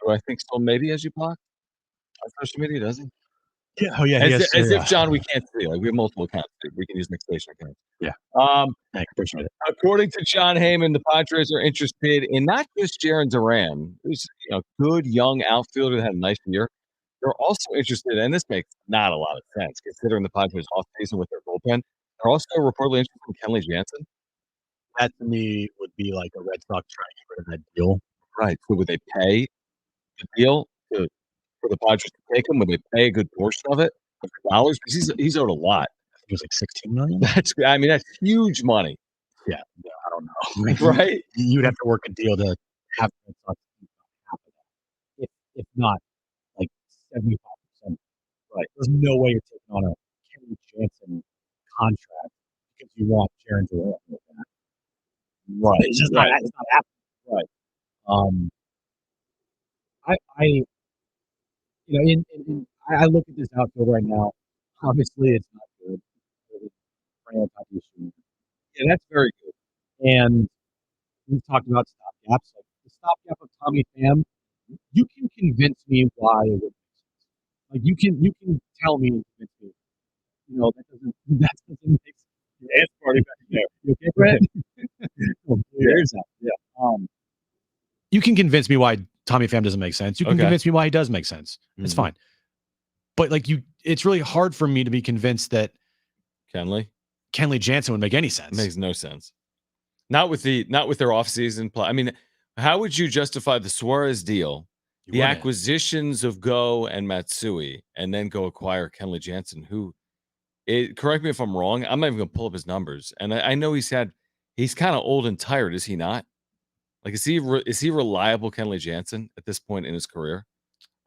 who I think still maybe has you blocked on social media, does he? Yeah. Oh, yeah. As if, John, we can't see. Like, we have multiple accounts. We can use mixed station accounts. Yeah. Thanks. Appreciate it. According to John Heyman, the Padres are interested in not just Jarren Duran, who's a good young outfielder that had a nice year. They're also interested, and this makes not a lot of sense considering the Padres offseason with their bullpen. They're also reportedly interested in Kenley Jansen. That to me would be like a Red Sox trying to get rid of that deal. Right. So would they pay the deal for the Padres to take him? Would they pay a good portion of it? Dollars? Because he's owed a lot. I think it was like 16 million. That's huge money. Yeah, I don't know. Right? You'd have to work a deal to have Red Sox keep half of that. If not like 75%. Right. There's no way you're taking on a Kenley Jansen contract because you want Jarren Duran with that. Right. It's just not happening. Right. I look at this outfield right now. Obviously, it's not good. Yeah, that's very good. And we've talked about stopgaps. Like the stopgap of Tommy Pham, you can convince me why it would make sense. Like you can tell me and convince me. That doesn't make sense. Yeah, it's party back there. You okay, Brett? There's that. Yeah. You can convince me why Tommy Pham doesn't make sense. You can convince me why he does make sense. It's fine. But it's really hard for me to be convinced that Kenley Jansen would make any sense. It makes no sense. Not with their offseason play. I mean, how would you justify the Suarez deal, the acquisitions of Go and Matsui, and then go acquire Kenley Jansen, who correct me if I'm wrong. I'm not even going to pull up his numbers. And I know he's kind of old and tired, is he not? Like, is he reliable, Kenley Jansen, at this point in his career?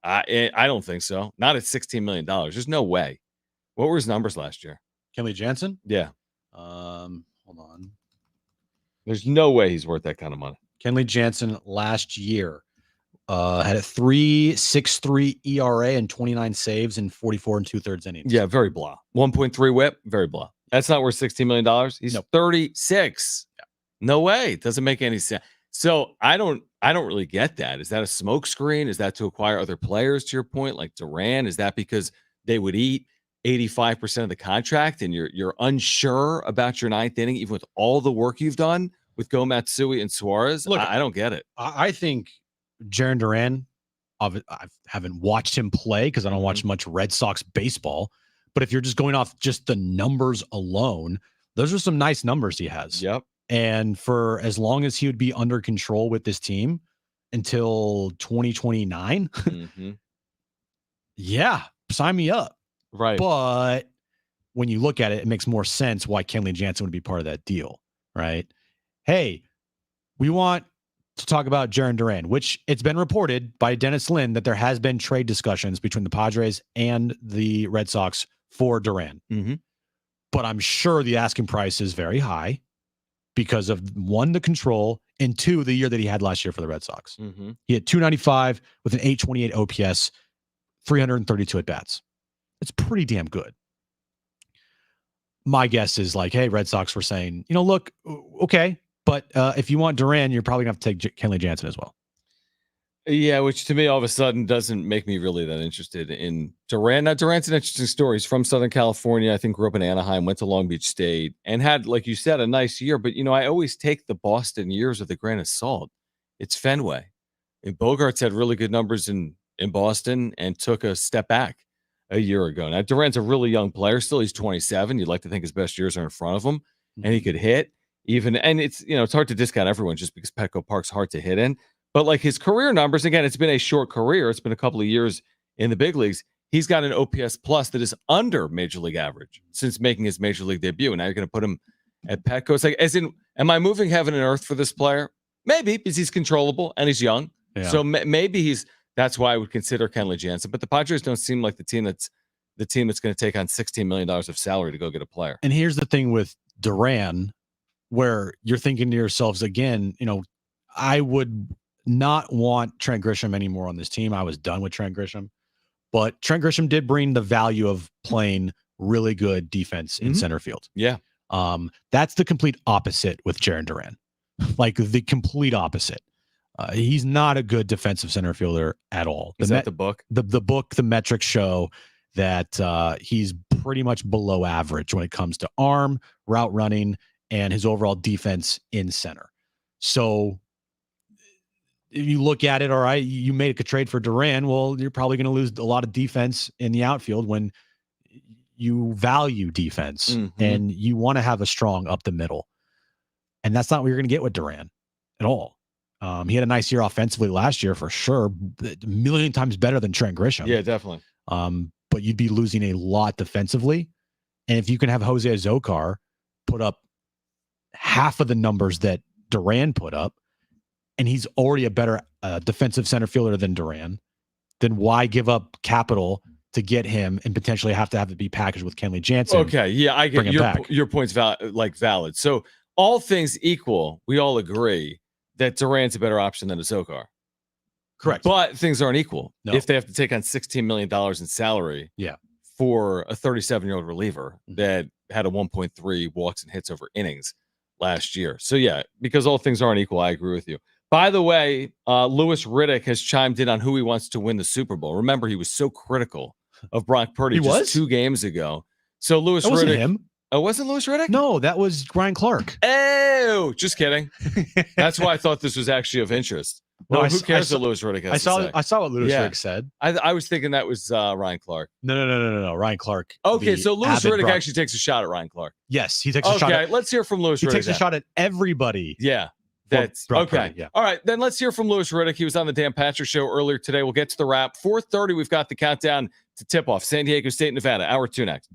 I don't think so. Not at $16 million. There's no way. What were his numbers last year? Kenley Jansen? Yeah. Hold on. There's no way he's worth that kind of money. Kenley Jansen last year had a 3.63 ERA and 29 saves in 44 2/3 innings. Yeah, very blah. 1.3 whip, very blah. That's not worth $16 million. He's 36. Yeah. No way. It doesn't make any sense. So I don't really get that. Is that a smokescreen? Is that to acquire other players, to your point, like Duran? Is that because they would eat 85% of the contract and you're unsure about your ninth inning, even with all the work you've done with Go, Matsui, and Suarez? Look, I don't get it. I think Jarren Duran, I haven't watched him play because I don't watch much Red Sox baseball. But if you're just going off just the numbers alone, those are some nice numbers he has. Yep. And for as long as he would be under control with this team until 2029, yeah, sign me up. Right. But when you look at it, it makes more sense why Kenley Jansen would be part of that deal, right? Hey, we want to talk about Jarren Duran, which it's been reported by Dennis Lin that there has been trade discussions between the Padres and the Red Sox for Duran. But I'm sure the asking price is very high because of, one, the control, and two, the year that he had last year for the Red Sox. He had 295 with an 828 OPS, 332 at bats. It's pretty damn good. My guess is like, hey, Red Sox were saying, look, okay, but if you want Duran, you're probably going to have to take Kenley Jansen as well. Yeah, which to me all of a sudden doesn't make me really that interested in Duran. Now, Duran's an interesting story. He's from Southern California. I think grew up in Anaheim, went to Long Beach State, and had, like you said, a nice year. But, I always take the Boston years with a grain of salt. It's Fenway. And Bogarts had really good numbers in Boston and took a step back a year ago. Now, Duran's a really young player. Still, he's 27. You'd like to think his best years are in front of him, and he could hit even. And it's hard to discount everyone just because Petco Park's hard to hit in. But like his career numbers, again, it's been a short career. It's been a couple of years in the big leagues. He's got an OPS plus that is under major league average since making his major league debut. And now you're going to put him at Petco. It's like, as in, am I moving heaven and earth for this player? Maybe, because he's controllable and he's young. Yeah. So maybe that's why I would consider Kenley Jansen. But the Padres don't seem like the team that's going to take on $16 million of salary to go get a player. And here's the thing with Duran, where you're thinking to yourselves again, I would not want Trent Grisham anymore on this team. I was done with Trent Grisham, but Trent Grisham did bring the value of playing really good defense in center field. Yeah. That's the complete opposite with Jarren Duran, like the complete opposite. He's not a good defensive center fielder at all. Is that the book? The book, the metrics show that he's pretty much below average when it comes to arm, route running, and his overall defense in center. So if you look at it, all right, you made a trade for Duran. Well, you're probably going to lose a lot of defense in the outfield when you value defense and you want to have a strong up the middle. And that's not what you're going to get with Duran at all. He had a nice year offensively last year for sure, a million times better than Trent Grisham. Yeah, definitely. But you'd be losing a lot defensively. And if you can have Jose Azocar put up half of the numbers that Duran put up, and he's already a better defensive center fielder than Duran, then why give up capital to get him and potentially have to have it be packaged with Kenley Jansen? Okay, yeah, I get your point's valid. So all things equal, we all agree that Duran's a better option than Azocar. Correct. But things aren't equal. No. If they have to take on $16 million in salary for a 37-year-old reliever that had a 1.3 walks and hits over innings last year. So, yeah, because all things aren't equal, I agree with you. By the way, Louis Riddick has chimed in on who he wants to win the Super Bowl. Remember, he was so critical of Brock Purdy just 2 games ago. So, Louis Riddick. Wasn't him. Oh, wasn't Louis Riddick? No, that was Ryan Clark. Oh, just kidding. That's why I thought this was actually of interest. Well, who cares what Louis Riddick has to say? I saw what Louis Riddick said. I was thinking that was Ryan Clark. No. Ryan Clark. Okay, so Louis Riddick actually takes a shot at Ryan Clark. Yes, he takes a shot. Okay, let's hear from Louis Riddick. He takes a shot at everybody. Yeah. That's okay. Purdy, yeah. All right, then let's hear from Louis Riddick. He was on the Dan Patrick Show earlier today. We'll get to the wrap. 4:30, we've got the countdown to tip-off. San Diego State, Nevada. Hour 2 next.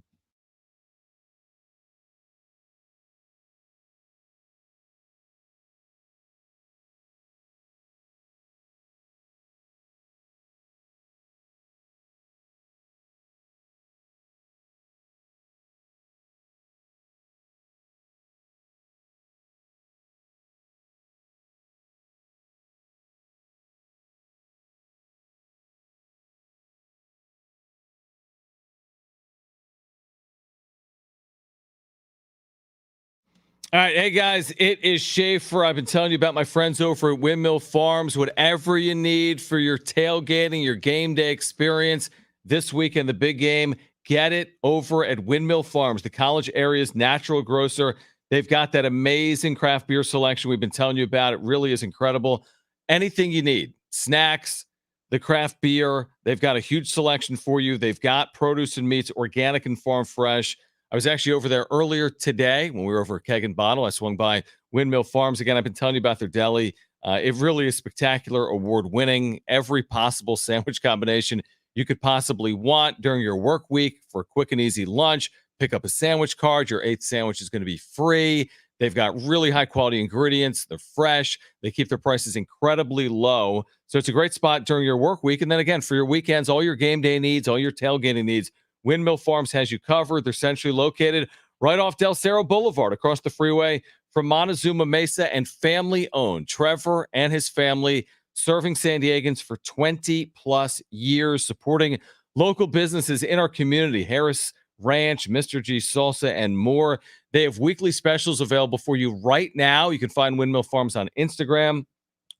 All right, hey guys, it is Schaefer. I've been telling you about my friends over at Windmill Farms. Whatever you need for your tailgating, your game day experience this weekend, the big game, get it over at Windmill Farms, the college area's natural grocer. They've got that amazing craft beer selection we've been telling you about. It really is incredible. Anything you need, snacks, the craft beer, they've got a huge selection for you. They've got produce and meats, organic and farm fresh. I was actually over there earlier today when we were over at Keg and Bottle. I swung by Windmill Farms. Again, I've been telling you about their deli. It really is spectacular, award-winning, every possible sandwich combination you could possibly want during your work week for a quick and easy lunch. Pick up a sandwich card. Your 8th sandwich is going to be free. They've got really high-quality ingredients. They're fresh. They keep their prices incredibly low. So it's a great spot during your work week. And then again, for your weekends, all your game day needs, all your tailgating needs, Windmill Farms has you covered. They're centrally located right off Del Cerro Boulevard across the freeway from Montezuma Mesa, and family owned. Trevor and his family serving San Diegans for 20 plus years, supporting local businesses in our community. Harris Ranch, Mr. G Salsa, and more. They have weekly specials available for you right now. You can find Windmill Farms on Instagram,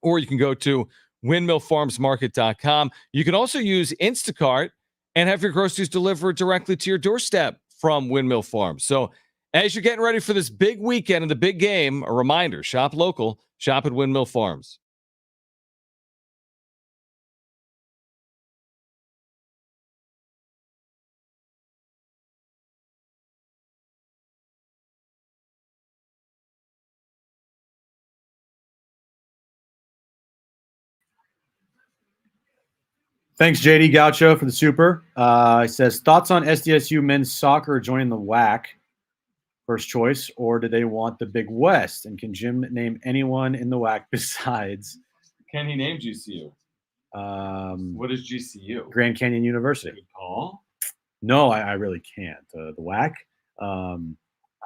or you can go to windmillfarmsmarket.com. You can also use Instacart and have your groceries delivered directly to your doorstep from Windmill Farms. So as you're getting ready for this big weekend and the big game, a reminder, shop local, shop at Windmill Farms. Thanks, JD Gaucho, for the super. He says, thoughts on SDSU men's soccer joining the WAC? First choice, or do they want the Big West? And can Jim name anyone in the WAC besides? Can he name GCU? What is GCU? Grand Canyon University. Good call. No, I really can't. The WAC. I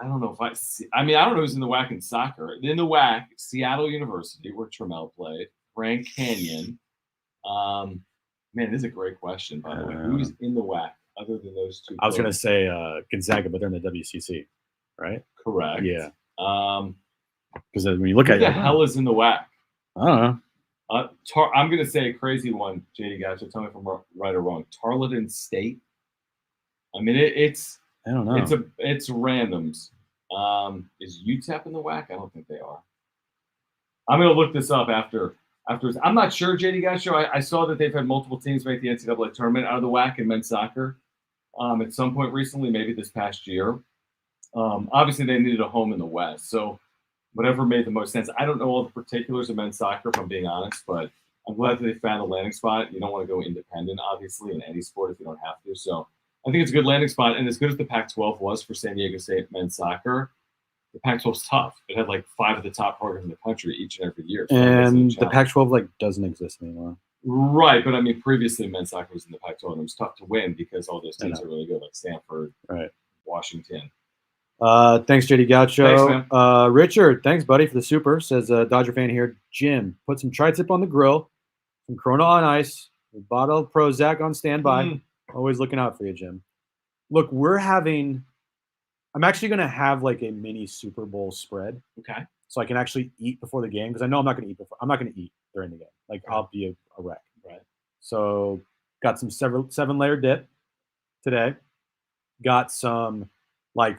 don't know if I see. I mean, I don't know who's in the WAC in soccer. In the WAC, Seattle University, where Trammell played, Grand Canyon. Man, this is a great question, by the way. Who's in the WAC other than those two? I was going to say Gonzaga, but they're in the WCC, right? Correct. Yeah. Because when you look who at the hell is in the WAC? I don't know. I'm going to say a crazy one, JD guys. So tell me if I'm right or wrong. Tarleton State. I mean, it's I don't know. It's randoms. Is UTEP in the WAC? I don't think they are. I'm going to look this up after. I'm not sure, JD guys. Show. I saw that they've had multiple teams make the NCAA tournament out of the WAC in men's soccer. At some point recently, maybe this past year. Obviously, they needed a home in the West, so whatever made the most sense. I don't know all the particulars of men's soccer, if I'm being honest, but I'm glad that they found a landing spot. You don't want to go independent, obviously, in any sport if you don't have to. So I think it's a good landing spot. And as good as the Pac-12 was for San Diego State men's soccer, the Pac-12 is tough. It had like 5 of the top programs in the country each and every year. So and the Pac-12 doesn't exist anymore. Right, but I mean, previously men's soccer was in the Pac-12, and it was tough to win because all those teams are really good, like Stanford, Washington. Thanks, JD Gaucho. Thanks, Richard, thanks, buddy, for the super. Says Dodger fan here. Jim, put some tri-tip on the grill, some Corona on ice, a bottle of Prozac on standby. Always looking out for you, Jim. Look, I'm actually going to have like a mini Super Bowl spread. Okay. So I can actually eat before the game because I know I'm not going to eat before. I'm not going to eat during the game. I'll be a wreck. Right. So got some 7-layer dip today. Got some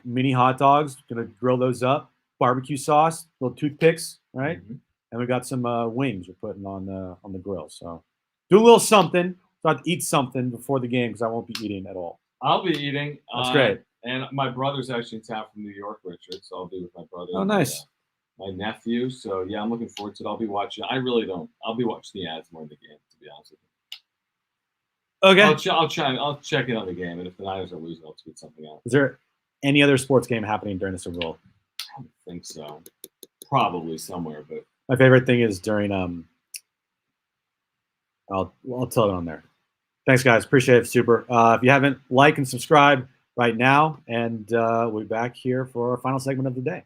mini hot dogs. Gonna grill those up. Barbecue sauce, little toothpicks, right? Mm-hmm. And we got some wings we're putting on the grill. So do a little something. So I have to eat something before the game because I won't be eating at all. I'll be eating. That's great. And my brother's actually in town from New York, Richard. So I'll be with my brother. Oh, nice. My nephew. So yeah, I'm looking forward to it. I'll be watching. I really don't. I'll be watching the ads more than the game, to be honest with you. Okay. I'll check in on the game, and if the Niners are losing, I'll tweet something out. Is there any other sports game happening during the Super Bowl? I don't think so. Probably somewhere, but my favorite thing is during I'll tell it on there. Thanks, guys. Appreciate it. Super. If you haven't, like and subscribe right now, and we'll be back here for our final segment of the day.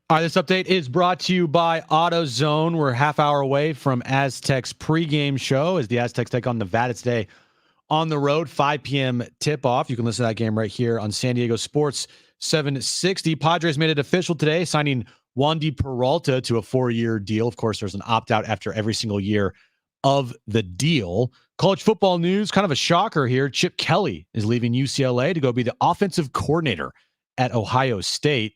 All right, this update is brought to you by AutoZone. We're a half hour away from Aztecs pregame show as the Aztecs take on Nevada today on the road, 5 p.m. tip-off. You can listen to that game right here on San Diego Sports 760. Padres made it official today, signing Wandy Peralta to a 4-year deal. Of course, there's an opt-out after every single year of the deal. College football news, kind of a shocker here. Chip Kelly is leaving UCLA to go be the offensive coordinator at Ohio State.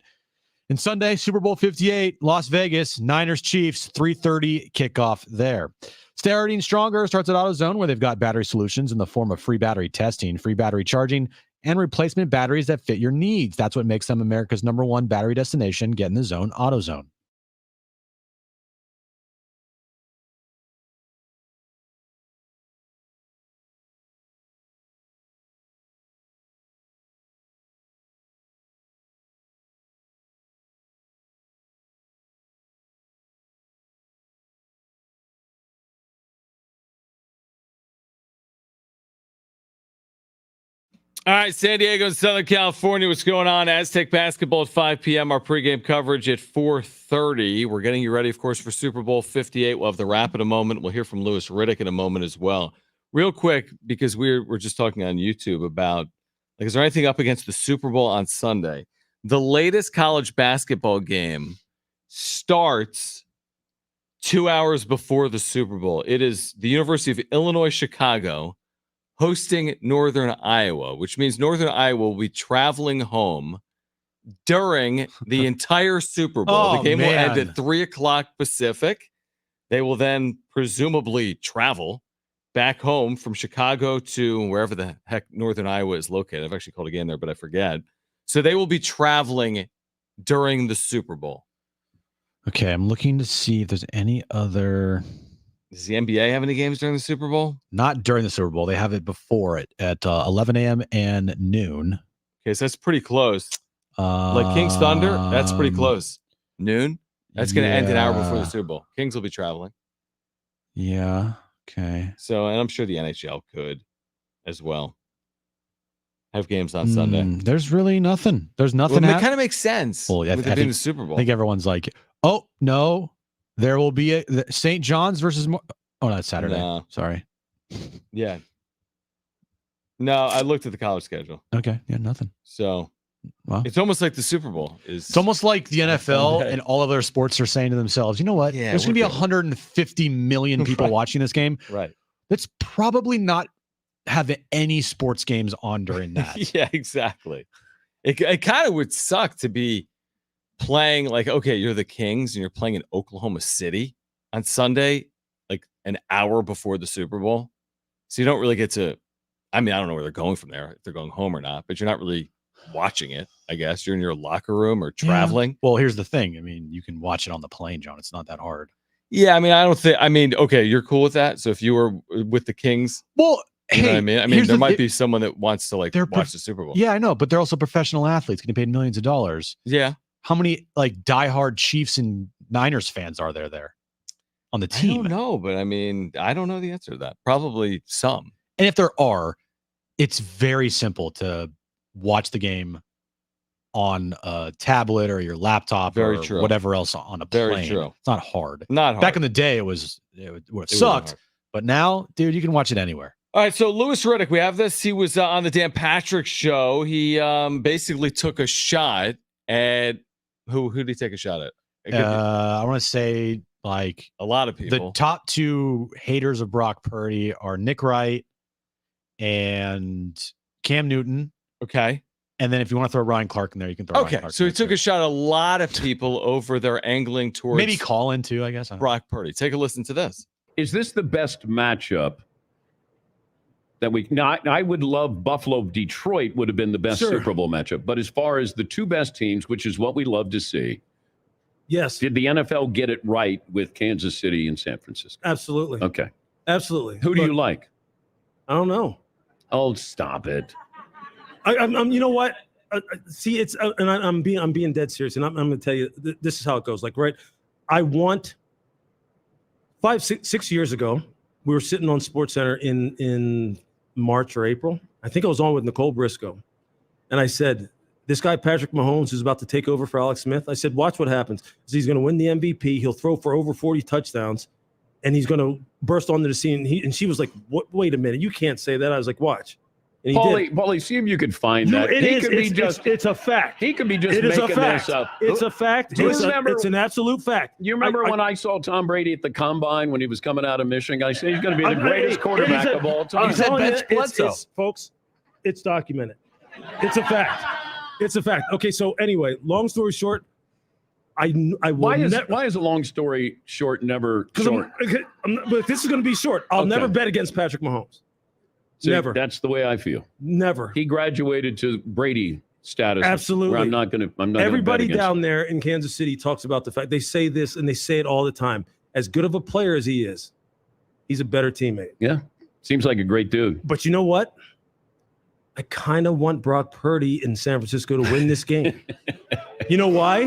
And Sunday, Super Bowl 58, Las Vegas, Niners Chiefs, 3:30 kickoff there. Starting Stronger starts at AutoZone, where they've got battery solutions in the form of free battery testing, free battery charging, and replacement batteries that fit your needs. That's what makes them America's #1 battery destination. Get in the zone, AutoZone. All right, San Diego and Southern California, what's going on? Aztec basketball at 5 p.m. Our pregame coverage at 4:30. We're getting you ready, of course, for Super Bowl 58. We'll have the wrap in a moment. We'll hear from Louis Riddick in a moment as well. Real quick, because we're just talking on YouTube about, like, is there anything up against the Super Bowl on Sunday? The latest college basketball game starts 2 hours before the Super Bowl. It is the University of Illinois Chicago hosting Northern Iowa, which means Northern Iowa will be traveling home during the entire Super Bowl. The game will end at 3 o'clock Pacific. They will then presumably travel back home from Chicago to wherever the heck Northern Iowa is located. I've actually called a game there, but I forget. So they will be traveling during the Super Bowl. Okay, I'm looking to see if there's any other. Does the NBA have any games during the Super Bowl? Not during the Super Bowl. They have it before it at 11 a.m. and noon. Okay, so that's pretty close. Like Kings Thunder, that's pretty close. Noon, that's going to end an hour before the Super Bowl. Kings will be traveling. Yeah. Okay. So, and I'm sure the NHL could as well have games on Sunday. There's really nothing. There's nothing. Well, it kind of makes sense. Well, I with think the Super Bowl. I think everyone's like, oh no, there will be a St. John's versus. Oh, no, it's Saturday. No. Sorry. Yeah. No, I looked at the college schedule. Okay. Yeah, nothing. So, well, it's almost like the Super Bowl is. It's almost like the NFL and all of their sports are saying to themselves, you know what? Yeah, there's going to be 150 million people watching this game. Right. Let's probably not have any sports games on during that. Yeah, exactly. It kind of would suck to be playing like, okay, you're the Kings and you're playing in Oklahoma City on Sunday, like an hour before the Super Bowl. So you don't really get to, I mean, I don't know where they're going from there, if they're going home or not, but you're not really watching it, I guess. You're in your locker room or traveling. Yeah. Well, here's the thing. I mean, you can watch it on the plane, John. It's not that hard. Yeah, I mean, okay, you're cool with that. So if you were with the Kings, well, you know what I mean? I mean, there might be someone that wants to watch the Super Bowl. Yeah, I know, but they're also professional athletes getting paid millions of dollars. Yeah. How many diehard Chiefs and Niners fans are there on the team? I don't know, but I mean, I don't know the answer to that. Probably some. And if there are, it's very simple to watch the game on a tablet or your laptop or whatever else on a plane. Very true. It's not hard. Not hard. Back in the day, it would have sucked. But now, dude, you can watch it anywhere. All right, so Louis Riddick, we have this. He was on the Dan Patrick Show. He basically took a shot at who did he take a shot at? I want to say like a lot of people. The top two haters of Brock Purdy are Nick Wright and Cam Newton. Okay. And then if you want to throw Ryan Clark in there, you can throw Ryan Clark. So he took a shot at a lot of people over their angling towards maybe Colin too, I guess. Brock Purdy. Take a listen to this. Is this the best matchup that we I would love Buffalo Detroit would have been the best Super Bowl matchup. But as far as the two best teams, which is what we love to see. Yes. Did the NFL get it right with Kansas City and San Francisco? Absolutely. Okay. Absolutely. Who do you like? I don't know. Oh, stop it. I'm you know what? See, it's and I'm being dead serious, and I'm going to tell you this is how it goes. Like, right, I want 6 years ago, we were sitting on SportsCenter in March or April. I think I was on with Nicole Briscoe, and I said, "This guy Patrick Mahomes is about to take over for Alex Smith." I said, "Watch what happens. He's going to win the MVP. He'll throw for over 40 touchdowns, and he's going to burst onto the scene." And she was like, "What? Wait a minute, you can't say that." I was like, "Watch." Paulie, see if you could find that. It's a fact. He could be just making this up. It's a fact. It's an absolute fact. You remember when I saw Tom Brady at the Combine when he was coming out of Michigan? I said he's going to be the greatest quarterback of all time. Folks, it's documented. It's a fact. It's a fact. Okay, so anyway, long story short, I will why is a long story short never short? But this is going to be short. I'll never bet against Patrick Mahomes. See, never. That's the way I feel. Never. He graduated to Brady status. Absolutely. Where I'm not going to. Everybody down there in Kansas City talks about the fact they say this and they say it all the time. As good of a player as he is, he's a better teammate. Yeah. Seems like a great dude. But you know what? I kind of want Brock Purdy in San Francisco to win this game. You know why?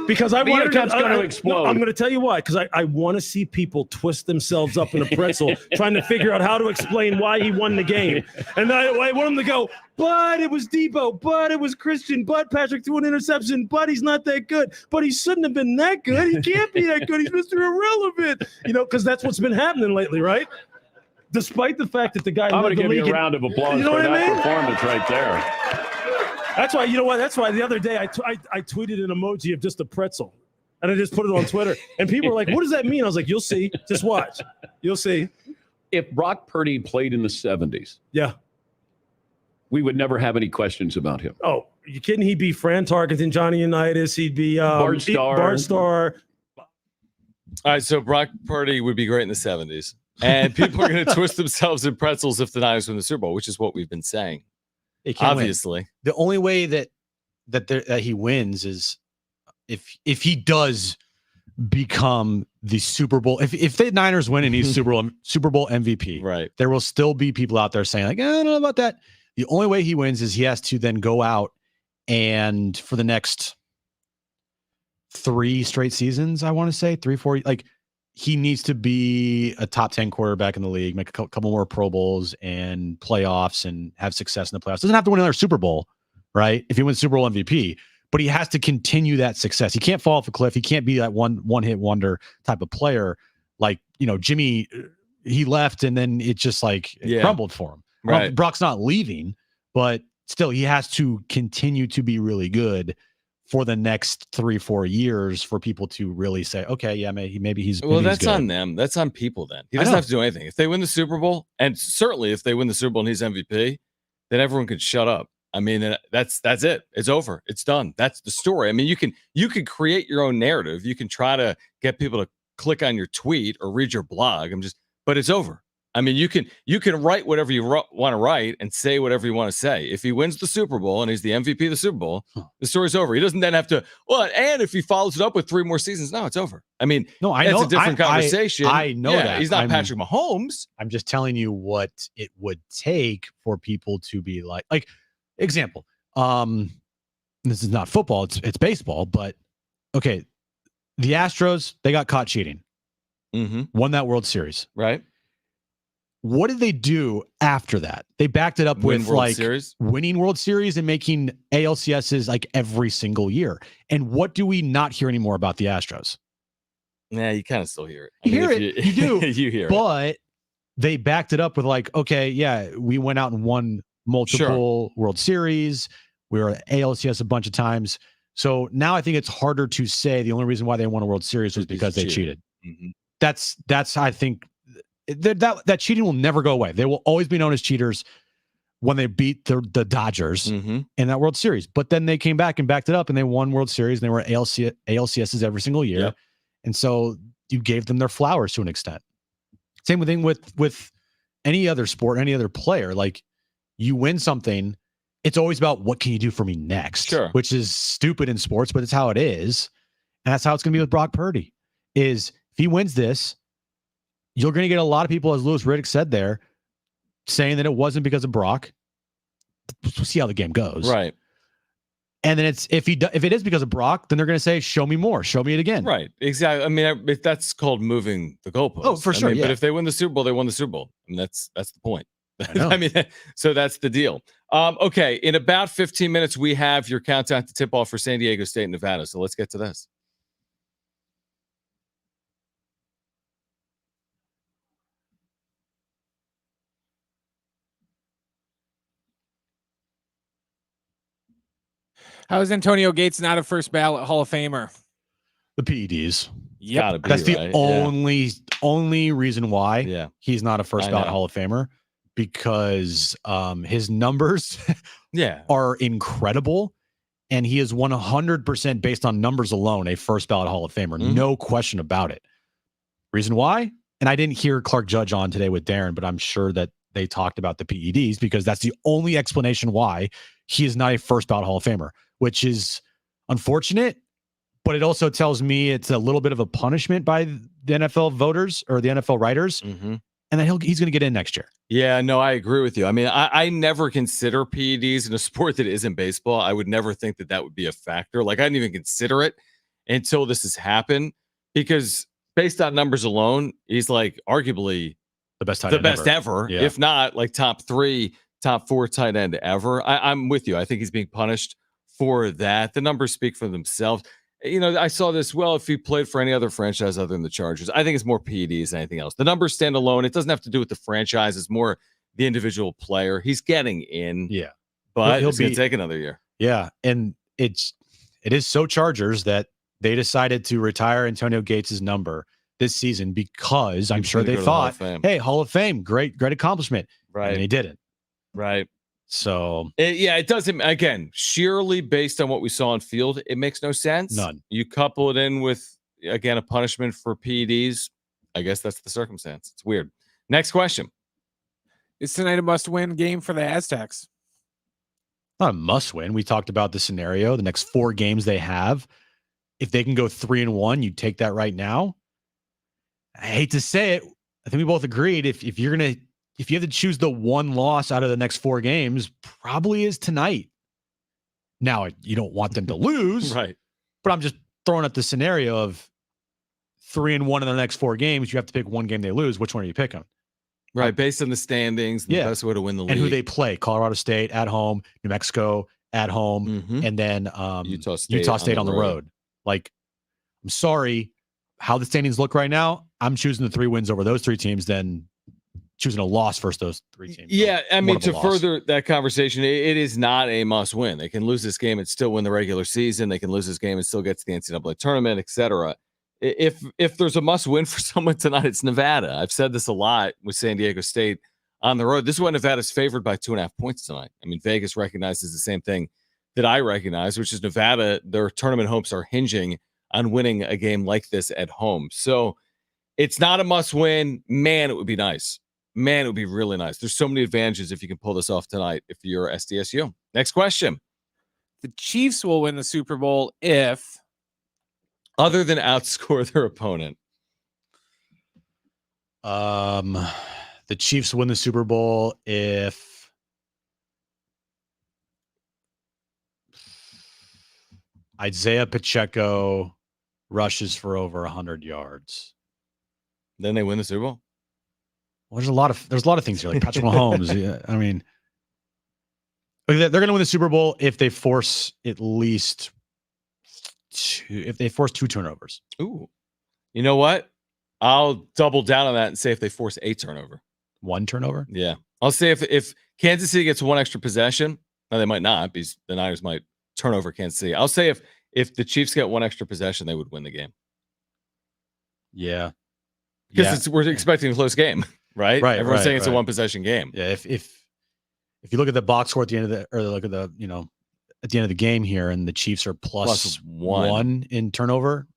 Because I want internet's going to explode. I'm going to tell you why. Because I want to see people twist themselves up in a pretzel trying to figure out how to explain why he won the game. And I want them to go, but it was Debo, but it was Christian, but Patrick threw an interception, but he's not that good, but he shouldn't have been that good. He can't be that good. He's Mr. Irrelevant. Because that's what's been happening lately, right? Despite the fact that the guy, I'm going to give you a round of applause for that performance right there. That's why, you know what? That's why the other day I tweeted an emoji of just a pretzel, and I just put it on Twitter, and people were like, "What does that mean?" I was like, "You'll see. Just watch. You'll see." If Brock Purdy played in the 70s, yeah, we would never have any questions about him. Oh, you kidding? He'd be Fran Tarkenton, Johnny Unitas. He'd be Bart Starr. All right, so Brock Purdy would be great in the 70s, and people are going to twist themselves in pretzels if the Niners win the Super Bowl, which is what we've been saying. Obviously, win. The only way that he wins is if he does become the Super Bowl. If the Niners win and he's Super Bowl MVP, right? There will still be people out there saying like, I don't know about that. The only way he wins is he has to then go out and for the next 3 straight seasons, I want to say 3, 4, like he needs to be a top 10 quarterback in the league, make a couple more Pro Bowls and playoffs and have success in the playoffs. Doesn't have to win another Super Bowl, right? If he wins Super Bowl MVP, but he has to continue that success. He can't fall off a cliff. He can't be that one hit wonder type of player. Like, Jimmy, he left and then it just it crumbled for him. Right. Brock's not leaving, but still he has to continue to be really good for the next 3-4 years for people to really say, okay, yeah, maybe he's well. That's good. on them. That's on people. Then he doesn't have to do anything. If they win the Super Bowl, and certainly if they win the Super Bowl and he's MVP, then everyone can shut up. I mean, that's it. It's over. It's done. That's the story. I mean, you can create your own narrative. You can try to get people to click on your tweet or read your blog. But it's over. I mean, you can write whatever you want to write and say whatever you want to say. If he wins the Super Bowl and he's the MVP of the Super Bowl, the story's over. He doesn't then have to. Well, and if he follows it up with 3 more seasons, no, it's over. I mean, no, I know it's a different conversation. I know that he's not Patrick Mahomes. I'm just telling you what it would take for people to be like example. This is not football; it's baseball. But okay, the Astros, they got caught cheating. Won that World Series, right? What did they do after that? They backed it up with winning World Series and making ALCSs every single year. And what do we not hear anymore about the Astros? Yeah, you kind of still hear it. You do. You hear but they backed it up with okay, yeah, we went out and won multiple World Series. We were at ALCS a bunch of times. So now I think it's harder to say the only reason why they won a World Series was because they cheated. That's I think that cheating will never go away. They will always be known as cheaters when they beat the Dodgers in that World Series. But then they came back and backed it up and they won World Series and they were ALCSs every single year. Yep. And so you gave them their flowers to an extent. Same thing with any other sport, any other player. Like you win something, it's always about what can you do for me next, which is stupid in sports, but it's how it is. And that's how it's going to be with Brock Purdy is if he wins this, you're going to get a lot of people, as Louis Riddick said there, saying that it wasn't because of Brock. We'll see how the game goes. Right. And then if it is because of Brock, then they're going to say, show me more. Show me it again. Right. Exactly. I mean, that's called moving the goalposts. Oh, for sure. But if they win the Super Bowl, they won the Super Bowl. I mean, that's the point. I mean, so that's the deal. Okay. In about 15 minutes, we have your countdown to tip off for San Diego State and Nevada. So let's get to this. How is Antonio Gates not a first ballot Hall of Famer? The PEDs. Yep. That's the only reason why he's not a first ballot Hall of Famer, because his numbers are incredible. And he is 100% based on numbers alone, a first ballot Hall of Famer. No question about it. Reason why? And I didn't hear Clark Judge on today with Darren, but I'm sure that they talked about the PEDs because that's the only explanation why he is not a first ballot Hall of Famer, which is unfortunate, but it also tells me it's a little bit of a punishment by the NFL voters or the NFL writers, and that he's going to get in next year. Yeah, no, I agree with you. I mean, I never consider PEDs in a sport that isn't baseball. I would never think that would be a factor. Like, I didn't even consider it. until this has happened, because based on numbers alone, he's like arguably the best tight the end best ever, Yeah. if not like top 3, top 4 tight end ever. I'm with you. I think he's being punished for that. The numbers speak for themselves. I saw this. Well, if he played for any other franchise other than the Chargers, I think it's more PEDs than anything else. The numbers stand alone. It doesn't have to do with the franchise. It's more the individual player. He's getting in. Yeah. But he'll be take another year. Yeah. And it is so Chargers that they decided to retire Antonio Gates' number this season because I'm sure they thought, hey, Hall of Fame, great accomplishment. Right. And he didn't. Right. So it doesn't, again, sheerly based on what we saw on field, it makes no sense. None. You couple it in with, again, a punishment for PEDs. I guess that's the circumstance. It's weird. Next question. Is tonight a must-win game for the Aztecs? Not a must-win. We talked about the scenario, the next 4 games they have. If they can go 3-1, you take that right now. I hate to say it. I think we both agreed if you have to choose the one loss out of the next 4 games, probably is tonight. Now, you don't want them to lose, right? But I'm just throwing up the scenario of 3-1 in the next 4 games. You have to pick one game they lose. Which one are you picking? Right, based on the standings, the best way to win the league. And who they play. Colorado State at home, New Mexico at home, and then Utah State on the road. Like, I'm sorry, how the standings look right now, I'm choosing the 3 wins over those 3 teams than choosing a loss versus those 3 teams. Yeah, I mean, to further that conversation, it is not a must-win. They can lose this game and still win the regular season. They can lose this game and still get to the NCAA tournament, etc. If there's a must-win for someone tonight, it's Nevada. I've said this a lot with San Diego State on the road. This is why Nevada's favored by 2.5 points tonight. I mean, Vegas recognizes the same thing that I recognize, which is Nevada, their tournament hopes are hinging on winning a game like this at home. So it's not a must-win. Man, it would be nice. Man, it would be really nice. There's so many advantages if you can pull this off tonight if you're SDSU. Next question. The Chiefs will win the Super Bowl if... Other than outscore their opponent. The Chiefs win the Super Bowl if Isaiah Pacheco rushes for over 100 yards. Then they win the Super Bowl? Well, there's a lot of things here, like Patrick Mahomes. Yeah, I mean, they're going to win the Super Bowl if they force at least 2 turnovers. Ooh. You know what? I'll double down on that and say if they force a turnover. 1 turnover? Yeah. I'll say if Kansas City gets 1 extra possession, now they might not because the Niners might turn over Kansas City. I'll say if the Chiefs get 1 extra possession, they would win the game. Yeah. Because we're expecting a close game, right? Right. Everyone's saying it's a 1 possession game. Yeah. If you look at the box score at the end of look at the, at the end of the game here, and the Chiefs are plus 1 in turnover,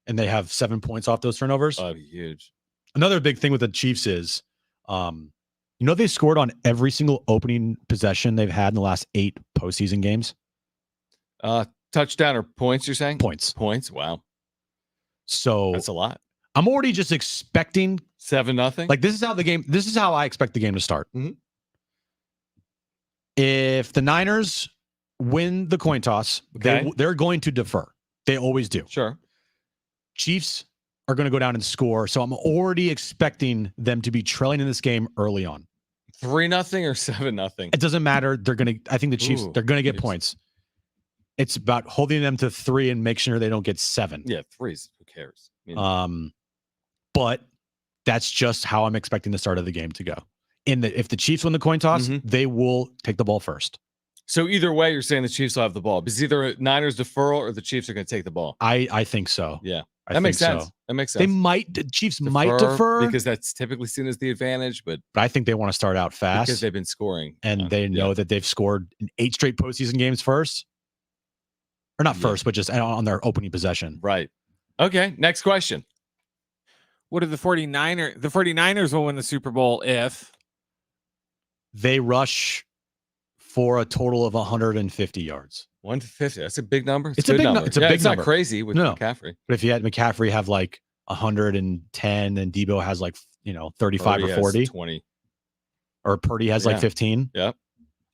and they have 7 points off those turnovers. Oh, huge. Another big thing with the Chiefs is, they scored on every single opening possession they've had in the last 8 postseason games. Touchdown or points, you're saying? Points. Wow. So that's a lot. I'm already just expecting 7-0. Like, this is how I expect the game to start. Mm-hmm. If the Niners win the coin toss, they're going to defer. They always do. Sure. Chiefs are going to go down and score, so I'm already expecting them to be trailing in this game early on. 3-0 or 7-0? It doesn't matter. I think the Chiefs, they're going to get points. It's about holding them to 3 and make sure they don't get 7. Yeah, 3s. Who cares? But that's just how I'm expecting the start of the game to go. If the Chiefs win the coin toss, they will take the ball first. So either way, you're saying the Chiefs will have the ball. Because either Niners deferral or the Chiefs are going to take the ball. I think so. Yeah. That makes sense. That makes sense. The Chiefs might defer because that's typically seen as the advantage, but I think they want to start out fast because they've been scoring and they know that they've scored in 8 straight postseason games first, or not first, but just on their opening possession. Right. Okay. Next question. What are the 49ers? The 49ers will win the Super Bowl if they rush for a total of 150 yards. 150. That's a big number. It's a big number. It's a big number. Not crazy with McCaffrey. But if you had McCaffrey have like 110 and Debo has like 35 or 40, 20, or Purdy has like 15. Yep.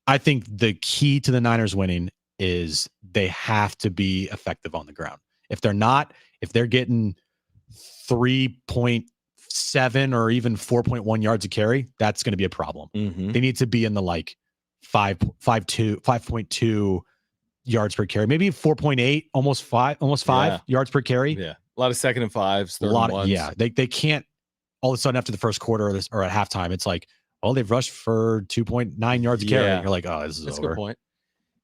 I think the key to the Niners winning is they have to be effective on the ground. If they're not, if they're getting 3.7 or even 4.1 yards a carry, that's going to be a problem. Mm-hmm. They need to be in the like 5.2 yards per carry, maybe 4.8, almost five yards per carry. Yeah, a lot of 2nd and 5s, 3rd and 1s. Yeah, they can't all of a sudden after the first quarter or at halftime. It's like, oh, they've rushed for 2.9 yards a carry. You're like, oh, this is That's over. A good point.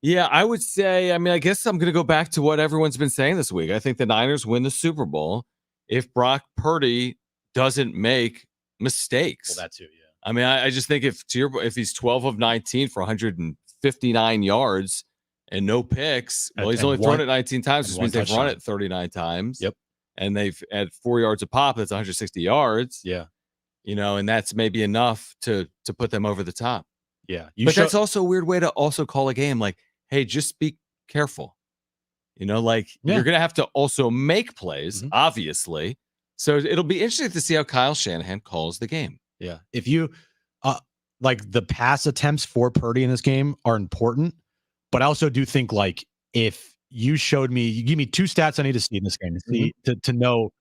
Yeah, I would say, I guess I'm going to go back to what everyone's been saying this week. I think the Niners win the Super Bowl if Brock Purdy doesn't make mistakes. Well, that too, yeah. I just think if he's 12 of 19 for 159 yards and no picks, well, he's only thrown it 19 times, which means they've run it 39 times. Yep. And they've had 4 yards a pop. That's 160 yards. Yeah. And that's maybe enough to put them over the top. Yeah. That's also a weird way to also call a game. Like, hey, just be careful. You're going to have to also make plays, obviously. So it'll be interesting to see how Kyle Shanahan calls the game. Yeah. If you like the pass attempts for Purdy in this game are important, but I also do think like if you give me 2 stats I need to see in this game to see to know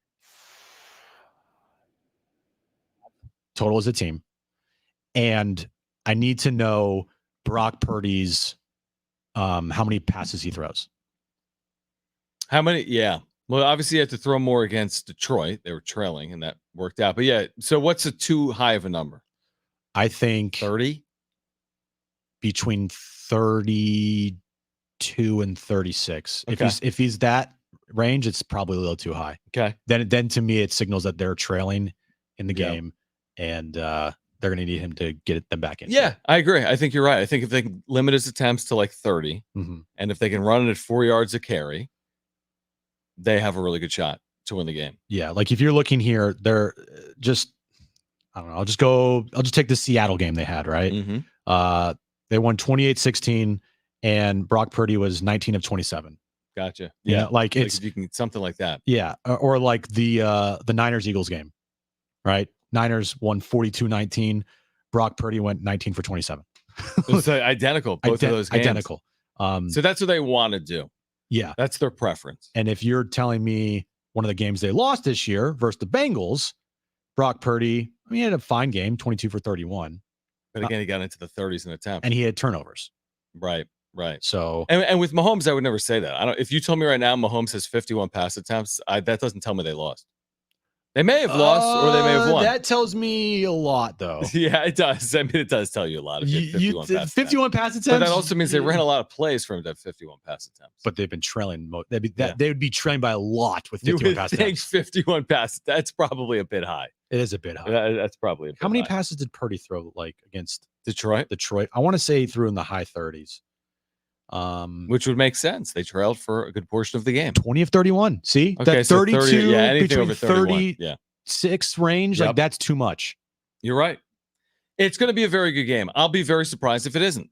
total as a team, and I need to know Brock Purdy's how many passes he throws. How many? Yeah. Well, obviously you have to throw more against Detroit. They were trailing and that worked out. But yeah, so what's a too high of a number? I think 30? Between 32 and 36. Okay. If he's that range, it's probably a little too high. Okay. Then to me it signals that they're trailing in the game and they're going to need him to get them back in. Yeah, I agree. I think you're right. I think if they can limit his attempts to like 30 and if they can run it at 4 yards a carry, they have a really good shot to win the game. Yeah, like if you're looking here, they're just I don't know. I'll just take the Seattle game they had, right? They won 28-16 and Brock Purdy was 19 of 27. Gotcha. Yeah, like it's if you can something like that. Yeah, or like the Niners Eagles game, right? Niners won 42-19. Brock Purdy went 19 for 27. It's identical. Both of those games. Identical. So that's what they want to do. Yeah. That's their preference. And if you're telling me one of the games they lost this year versus the Bengals, Brock Purdy, he had a fine game, 22 for 31. But again, he got into the 30s in attempts. And he had turnovers. Right. So and with Mahomes, I would never say that. If you told me right now Mahomes has 51 pass attempts, that doesn't tell me they lost. They may have lost or they may have won. That tells me a lot, though. Yeah, it does. It does tell you a lot. If you have 51 pass attempts. But that also means they ran a lot of plays for him to have 51 pass attempts. But they've been trailing. They would be trailing by a lot with 51 pass attempts. 51 passes. That's probably a bit high. It is a bit high. That's probably a bit How many high. passes did Purdy throw against Detroit? I want to say he threw in the high 30s. Which would make sense. They trailed for a good portion of the game. 20 of 31. See? Okay, that 32 so 30, anything between over 31. 36 range, Yep. like that's too much. You're right. It's going to be a very good game. I'll be very surprised if it isn't.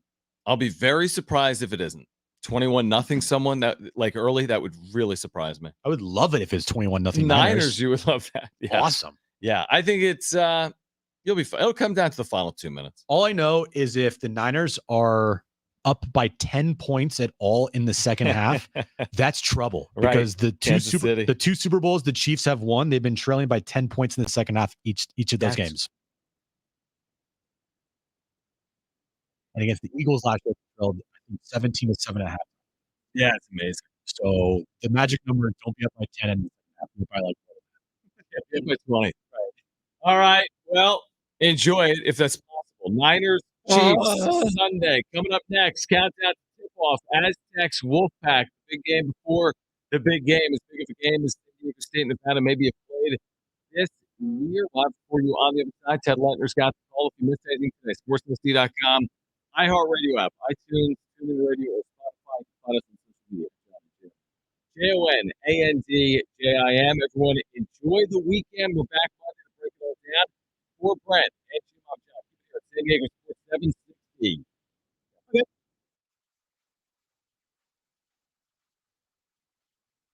21-0 someone that like early, that would really surprise me. I would love it if it's 21-0 Niners. You would love that. Yeah. Awesome. Yeah, I think it's you'll be fine. It'll come down to the final 2 minutes. All I know is if the Niners are up by 10 points at all in the second half, that's trouble. Because the two Super Bowls the Chiefs have won, they've been trailing by 10 points in the second half each of those games. And against the Eagles last year, they trailed 17 to 7.5. Yeah, it's amazing. So the magic number, don't be up by 10 and by like by 20. Right. All right. Well, enjoy it if that's possible. Niners, Chiefs, Sunday. Coming up next, countdown to tip-off. Aztecs, Wolfpack. The big game before the big game. As big of a game as San Diego State, Nevada maybe have played this year. Live for you on the other side. Ted Leitner's got the call. If you missed anything today, sportsmsd.com, iHeartRadio app, iTunes, TuneIn Radio, or Spotify. Find us on social media. JONANDJIM. Everyone, enjoy the weekend. We're back Monday to break it all down. For Brent,